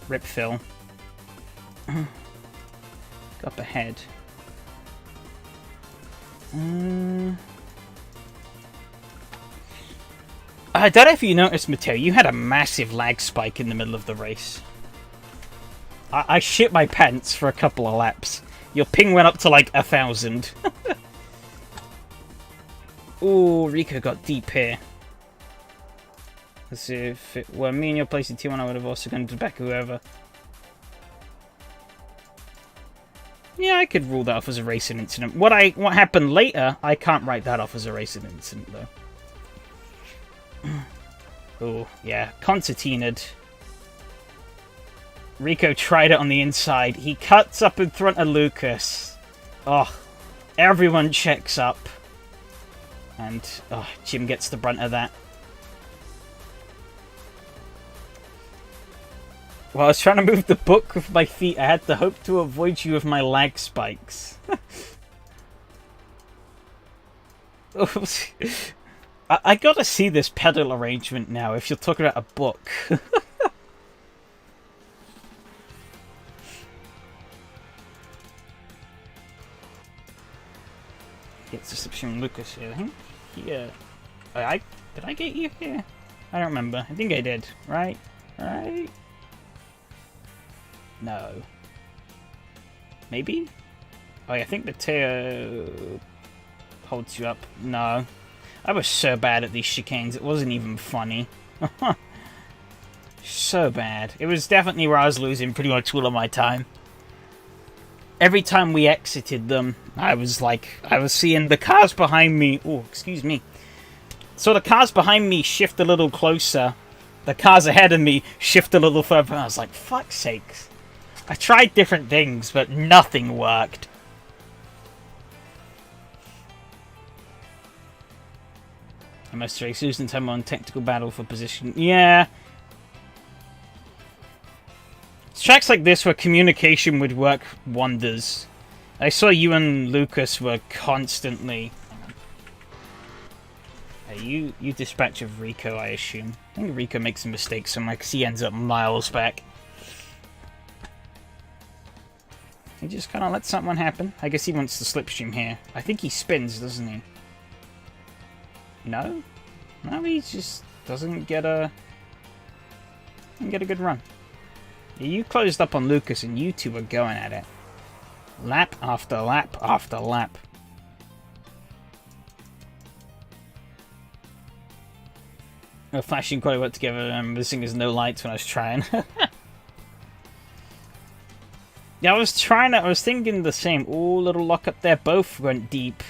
S1: Rip Phil. Up ahead. I don't know if you noticed, Matteo, you had a massive lag spike in the middle of the race. I shit my pants for a couple of laps. Your ping went up to like 1,000. Ooh, Rico got deep here. As if it were me in your place in T1, I would have also gone to back whoever. Yeah, I could rule that off as a racing incident. What happened later, I can't write that off as a racing incident, though. Oh, yeah. Concertinaed. Rico tried it on the inside. He cuts up in front of Lucas. Oh, everyone checks up. And, oh, Jim gets the brunt of that. While I was trying to move the book with my feet, I had to hope to avoid you with my lag spikes. I gotta see this pedal arrangement now, if you're talking about a book. It's a substitution Lucas here, I think. Yeah. Did I get you here? I don't remember. I think I did. Right? Right? No. Maybe? Oh, yeah, I think Matteo holds you up. No. I was so bad at these chicanes, it wasn't even funny. So bad. It was definitely where I was losing pretty much all of my time. Every time we exited them, I was seeing the cars behind me. Oh, excuse me. So the cars behind me shift a little closer. The cars ahead of me shift a little further. I was like, fuck's sakes. I tried different things, but nothing worked. I must say, Susan time on tactical battle for position. Yeah. It's tracks like this where communication would work wonders. I saw you and Lucas were constantly... You dispatch of Rico, I assume. I think Rico makes a mistake somewhere because he ends up miles back. He just kind of lets something happen. I guess he wants the slipstream here. I think he spins, doesn't he? No? No, he just doesn't get a good run. Yeah, you closed up on Lucas and you two were going at it. Lap after lap after lap. We're flashing quite a lot together. This thing is no lights when I was trying. Yeah, I was thinking the same. Ooh, little lock up there. Both went deep.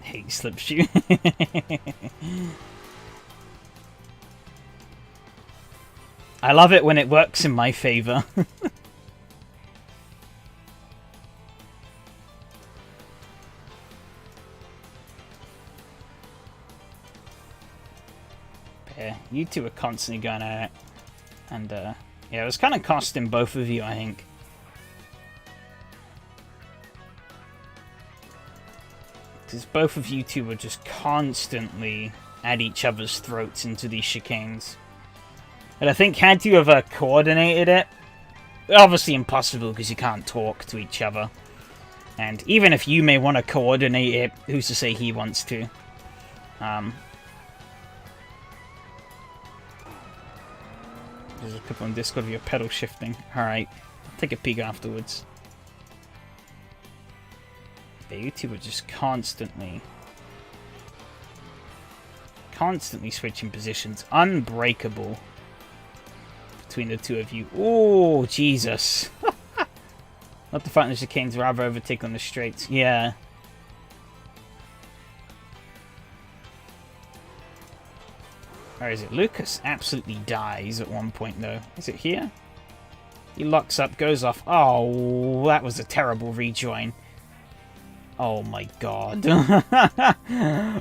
S1: Hey, slipstream. I love it when it works in my favor. Yeah, you two are constantly going at it. And, yeah, it was kind of costing both of you, I think. Because both of you two were just constantly at each other's throats into these chicanes. And I think had you ever coordinated it, obviously impossible because you can't talk to each other. And even if you may want to coordinate it, who's to say he wants to? There's a couple on Discord of your pedal shifting. Alright, I'll take a peek afterwards. Yeah, you two were just constantly switching positions. Unbreakable between the two of you. Oh, Jesus. Not the fact that the chicanes rather overtake on the straights. Yeah. Or is it? Lucas absolutely dies at one point, though. Is it here? He locks up, goes off. Oh, that was a terrible rejoin. Oh, my God.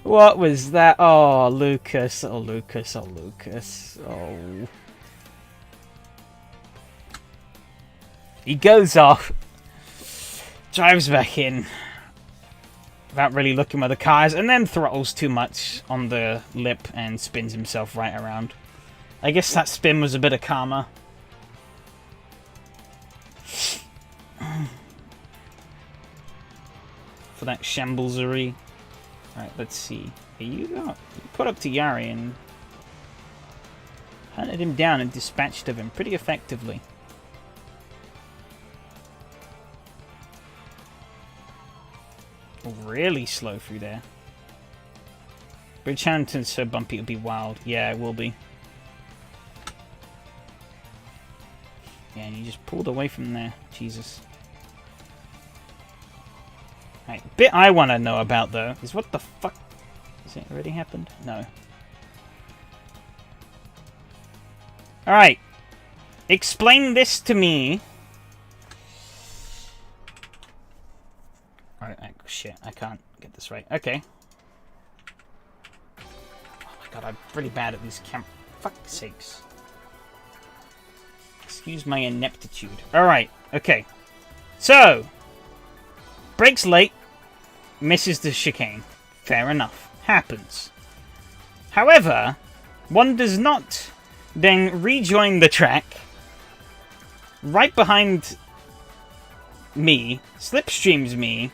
S1: What was that? Oh, Lucas. Oh, Lucas. Oh, Lucas. Oh. He goes off. Drives back in. Without really looking where the car is, and then throttles too much on the lip and spins himself right around. I guess that spin was a bit of karma. For that shamblesary. Alright, let's see. Here you go. You put up to Yari and hunted him down and dispatched of him pretty effectively. Really slow through there. Bridgehampton's so bumpy it'll be wild. Yeah, it will be. Yeah, and you just pulled away from there. Jesus. Right, the bit I want to know about, though, is what the fuck... Has it already happened? No. Alright. Explain this to me. Alright, shit, I can't get this right. Okay. Oh my god, I'm really bad at these fuck's sakes. Excuse my ineptitude. Alright, okay. So, brakes late, misses the chicane. Fair enough. Happens. However, one does not then rejoin the track right behind me, slipstreams me,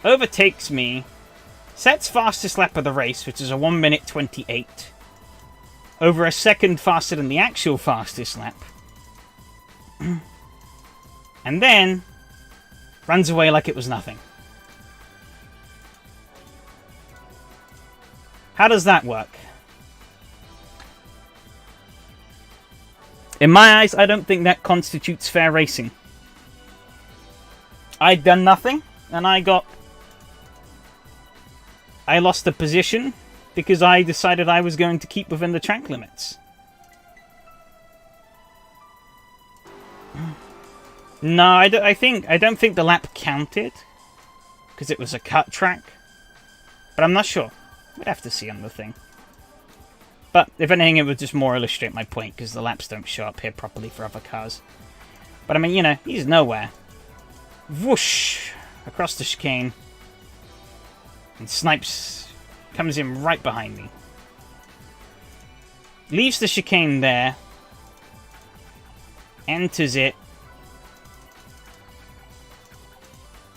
S1: overtakes me, sets fastest lap of the race, which is a 1 minute 28, over a second faster than the actual fastest lap, and then runs away like it was nothing. How does that work? In my eyes, I don't think that constitutes fair racing. I'd done nothing, and I lost the position because I decided I was going to keep within the track limits. No, I don't think the lap counted because it was a cut track. But I'm not sure. We'd have to see on the thing. But if anything, it would just more illustrate my point because the laps don't show up here properly for other cars. But I mean, you know, he's nowhere. Whoosh! Across the chicane. And Snipes comes in right behind me. Leaves the chicane there. Enters it.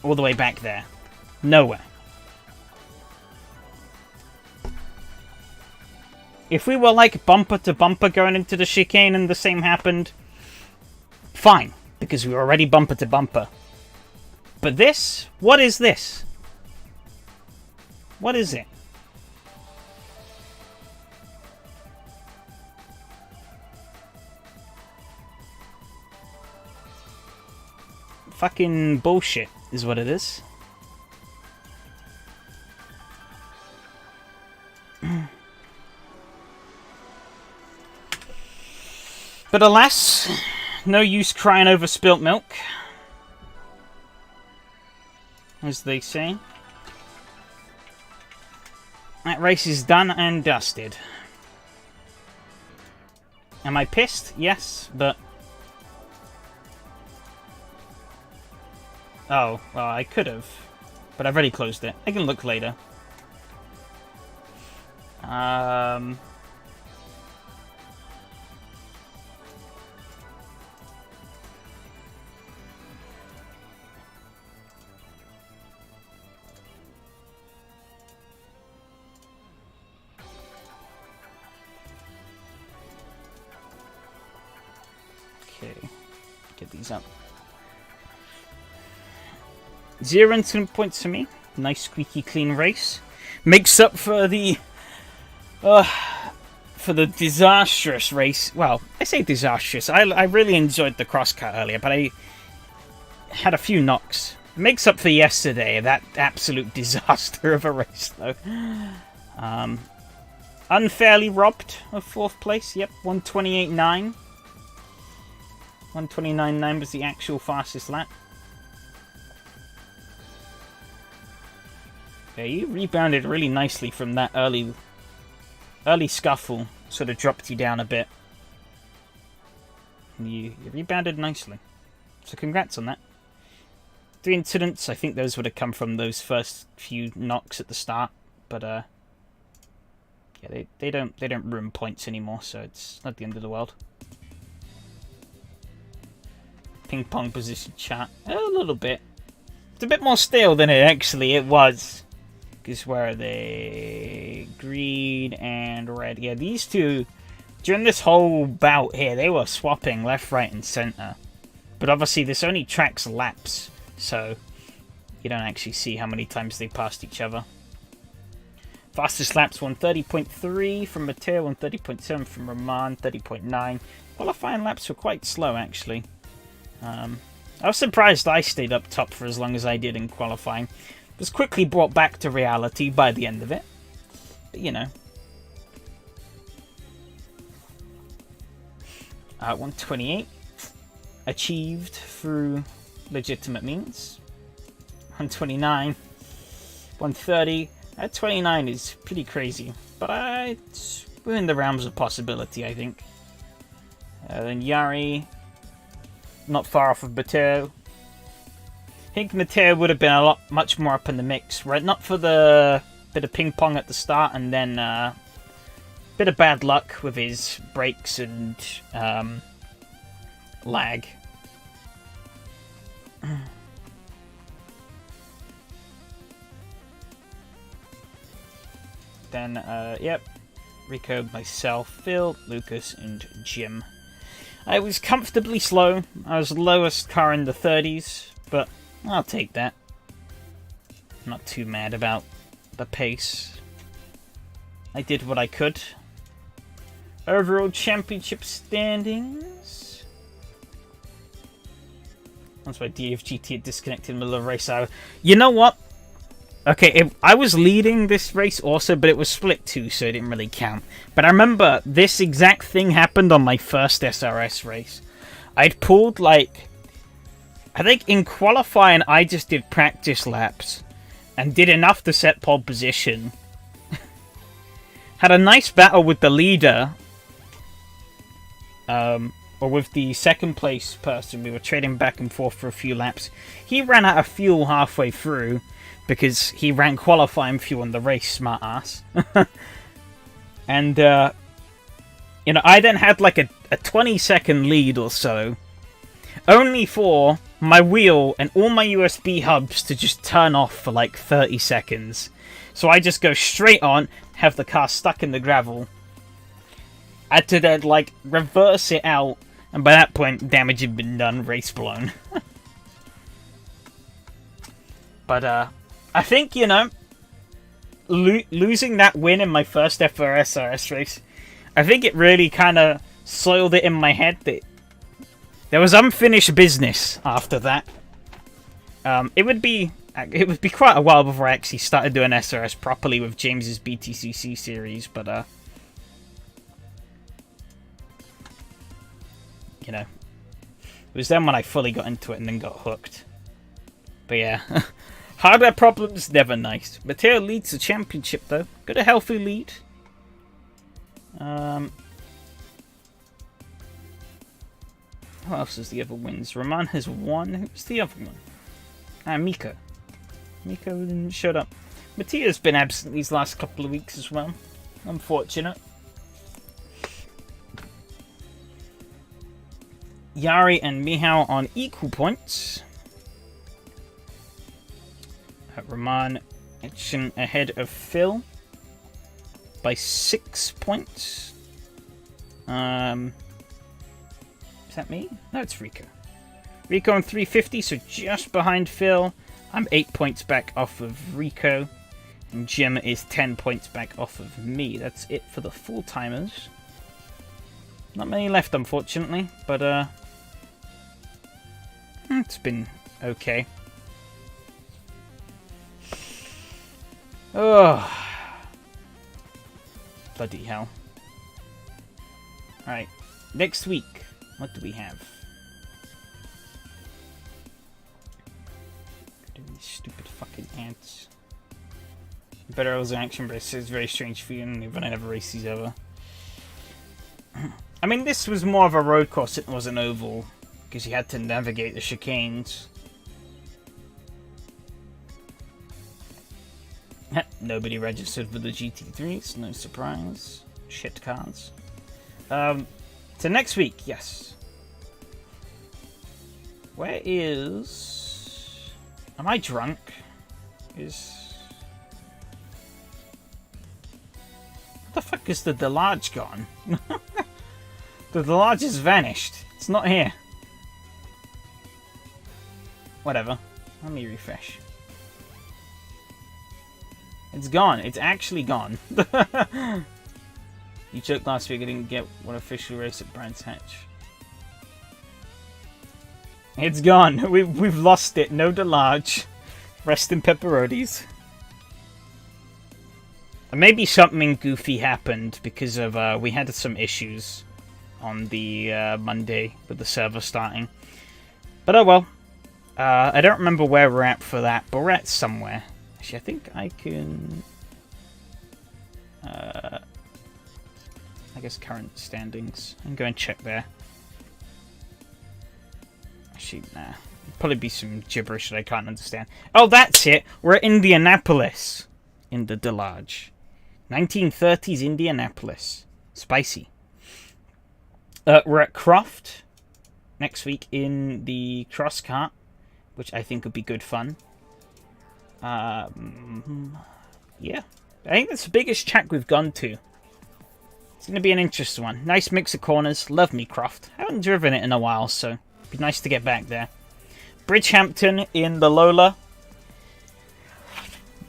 S1: All the way back there. Nowhere. If we were like bumper to bumper going into the chicane and the same happened, fine, because we were already bumper to bumper. But this? What is this? What is it? Fucking bullshit is what it is. But alas, no use crying over spilt milk, as they say. That race is done and dusted. Am I pissed? Yes, but... Oh, well, I could have. But I've already closed it. I can look later. Okay, get these up. 0 and 2 points for me. Nice squeaky clean race. Makes up for the disastrous race. Well, I say disastrous. I really enjoyed the CrossKart earlier, but I had a few knocks. Makes up for yesterday, that absolute disaster of a race, though. Unfairly robbed of 4th place. Yep, 128.9. 129.9 was the actual fastest lap. Yeah, you rebounded really nicely from that early scuffle. Sort of dropped you down a bit. You rebounded nicely. So congrats on that. 3 incidents, I think those would have come from those first few knocks at the start. But yeah, they don't ruin points anymore, so it's not the end of the world. Ping pong position chart. A little bit. It's a bit more stale than it was. Because where are they? Green and red. Yeah, these two, during this whole bout here, they were swapping left, right, and center. But obviously, this only tracks laps. So, you don't actually see how many times they passed each other. Fastest laps, 130.3 from Mateo, 130.7 from Roman, 30.9. Qualifying laps were quite slow, actually. I was surprised I stayed up top for as long as I did in qualifying. Was quickly brought back to reality by the end of it. But, you know. 128. Achieved through legitimate means. 129. 130. That 29 is pretty crazy. But it's within the realms of possibility, I think. Then Yari. Not far off of Mateo. I think Mateo would have been much more up in the mix, right? Not for the bit of ping pong at the start, and then bit of bad luck with his brakes and lag. Then, yep, Rico, myself, Phil, Lucas, and Jim. I was comfortably slow. I was the lowest car in the 30s, but I'll take that. I'm not too mad about the pace. I did what I could. Overall championship standings. Once my DFGT had disconnected in the middle of the race. You know what? Okay, I was leading this race also, but it was split too, so it didn't really count. But I remember this exact thing happened on my first SRS race. I'd pulled like I think in qualifying, I just did practice laps and did enough to set pole position. Had a nice battle with the leader, or with the second place person. We were trading back and forth for a few laps. He ran out of fuel halfway through because he ran qualifying fuel in the race, smart ass. And, you know, I then had like a 20-second lead or so, only for my wheel and all my USB hubs to just turn off for like 30 seconds. So I just go straight on, have the car stuck in the gravel. I had to then, like, reverse it out, and by that point, damage had been done, race blown. But, I think, you know, losing that win in my first ever SRS race, I think it really kind of soiled it in my head that there was unfinished business after that. It would be quite a while before I actually started doing SRS properly with James's BTCC series, but you know, it was then when I fully got into it and then got hooked. But yeah, hardware problems never nice. Matteo leads the championship though. Got a healthy lead. Who else is the other wins? Roman has won. Who's the other one? Miko. Miko showed up. Mattia's been absent these last couple of weeks as well. Unfortunate. Yari and Mihao on equal points. Roman action ahead of Phil by 6 points. Is that me? No, it's Rico. Rico on 350, so just behind Phil. I'm 8 points back off of Rico. And Jim is 10 points back off of me. That's it for the full-timers. Not many left, unfortunately. But, it's been okay. Oh. Bloody hell. Alright. Next week. What do we have? These stupid fucking ants. Better as an action, but it's a very strange feeling when I never race these ever. I mean, this was more of a road course, it was an oval, because you had to navigate the chicanes. Nobody registered for the GT3s, no surprise. Shit cars. So next week, yes. Where is... Am I drunk? Where the fuck is the Delage gone? The Delage has vanished. It's not here. Whatever. Let me refresh. It's gone. It's actually gone. You joked last week I didn't get one official race at Brands Hatch. It's gone. We've lost it. No Delage. Rest in pepperonis. And maybe something goofy happened because of we had some issues on the Monday with the server starting. But oh well. I don't remember where we're at for that, but we're at somewhere. Actually, I think I can... I guess current standings. I can go and check there. Actually, nah. Probably be some gibberish that I can't understand. Oh, that's it! We're at Indianapolis. In the Delage. 1930s Indianapolis. Spicy. We're at Croft. Next week in the CrossKart. Which I think would be good fun. Yeah. I think that's the biggest track we've gone to. It's going to be an interesting one. Nice mix of corners. Love me, Croft. Haven't driven it in a while, so it'd be nice to get back there. Bridgehampton in the Lola.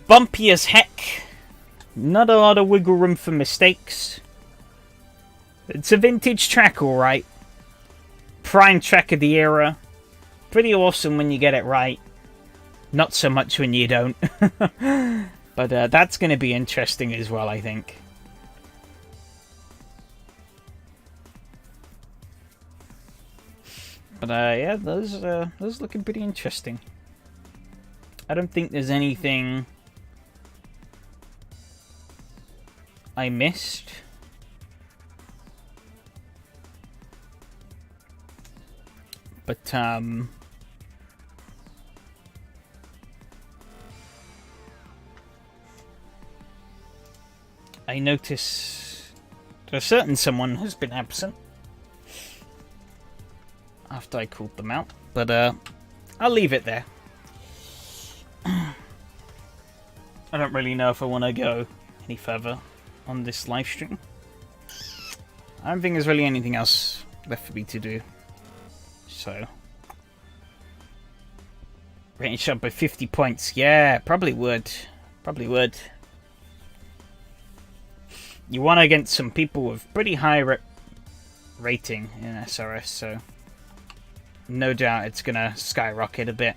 S1: Bumpy as heck. Not a lot of wiggle room for mistakes. It's a vintage track, alright. Prime track of the era. Pretty awesome when you get it right. Not so much when you don't. But that's going to be interesting as well, I think. But yeah, those looking pretty interesting. I don't think there's anything I missed. But I notice that a certain someone has been absent after I called them out, but I'll leave it there. I don't really know if I want to go any further on this live stream. I don't think there's really anything else left for me to do. So, rating shot by 50 points. Yeah, probably would. Probably would. You won against some people with pretty high rating in SRS, so no doubt it's gonna skyrocket a bit.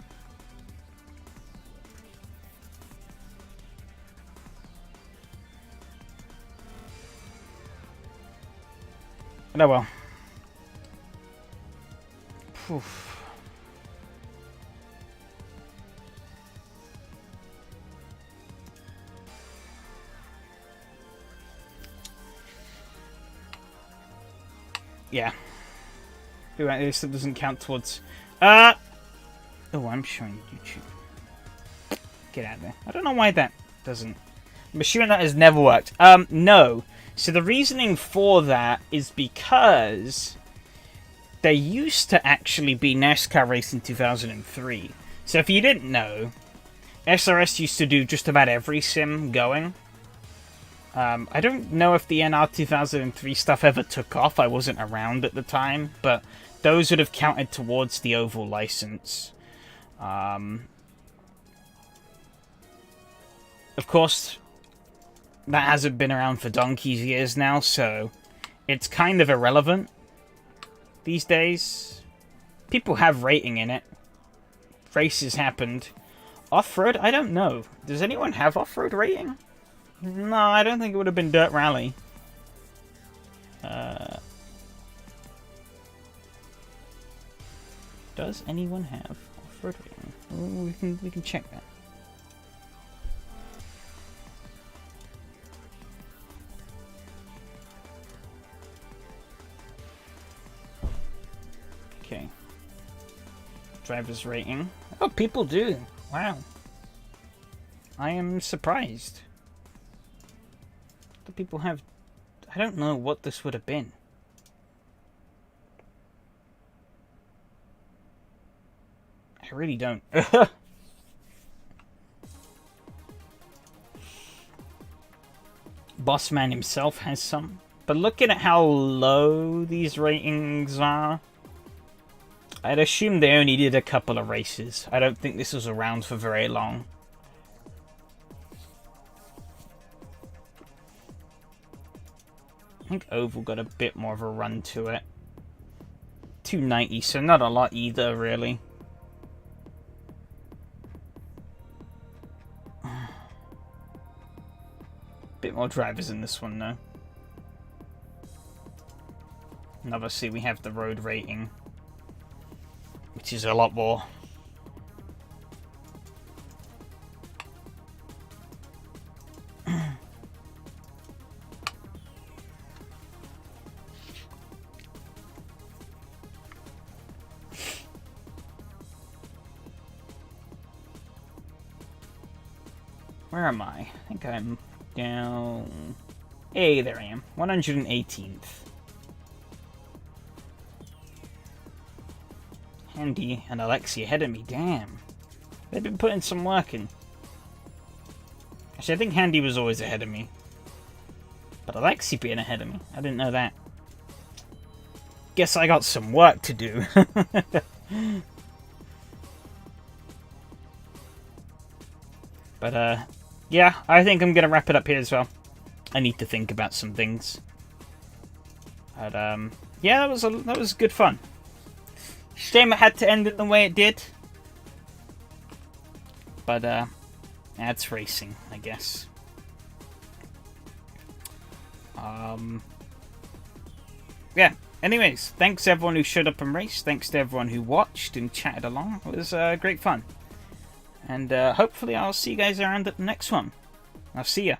S1: But oh well. Oof. Yeah. This doesn't count towards... Oh, I'm showing YouTube. Get out of there. I don't know why that doesn't... I'm assuming that has never worked. No. So the reasoning for that is because there used to actually be NASCAR Racing 2003. So if you didn't know, SRS used to do just about every sim going. I don't know if the NR 2003 stuff ever took off. I wasn't around at the time, but those would have counted towards the oval license. Of course, that hasn't been around for donkey's years now, so it's kind of irrelevant these days. People have rating in it. Races happened. Off-road? I don't know. Does anyone have off-road rating? No, I don't think it would have been Dirt Rally. Does anyone have off-road rating? Oh, we can check that. Okay. Driver's rating. Oh, people do. Wow. I am surprised. The people have... I don't know what this would have been. I really don't. Bossman himself has some. But looking at how low these ratings are, I'd assume they only did a couple of races. I don't think this was around for very long. I think Oval got a bit more of a run to it. 290, so not a lot either, really. Bit more drivers in this one, though. And obviously we have the road rating, which is a lot more. Where am I? I think I'm down... Hey, there I am. 118th. Handy and Alexi ahead of me. Damn. They've been putting some work in. Actually, I think Handy was always ahead of me. But Alexi being ahead of me, I didn't know that. Guess I got some work to do. But, yeah, I think I'm going to wrap it up here as well. I need to think about some things. But, yeah, that was good fun. Shame it had to end it the way it did. But, that's racing, I guess. Yeah, Anyways, thanks to everyone who showed up and raced. Thanks to everyone who watched and chatted along. It was great fun. And hopefully I'll see you guys around at the next one. I'll see ya.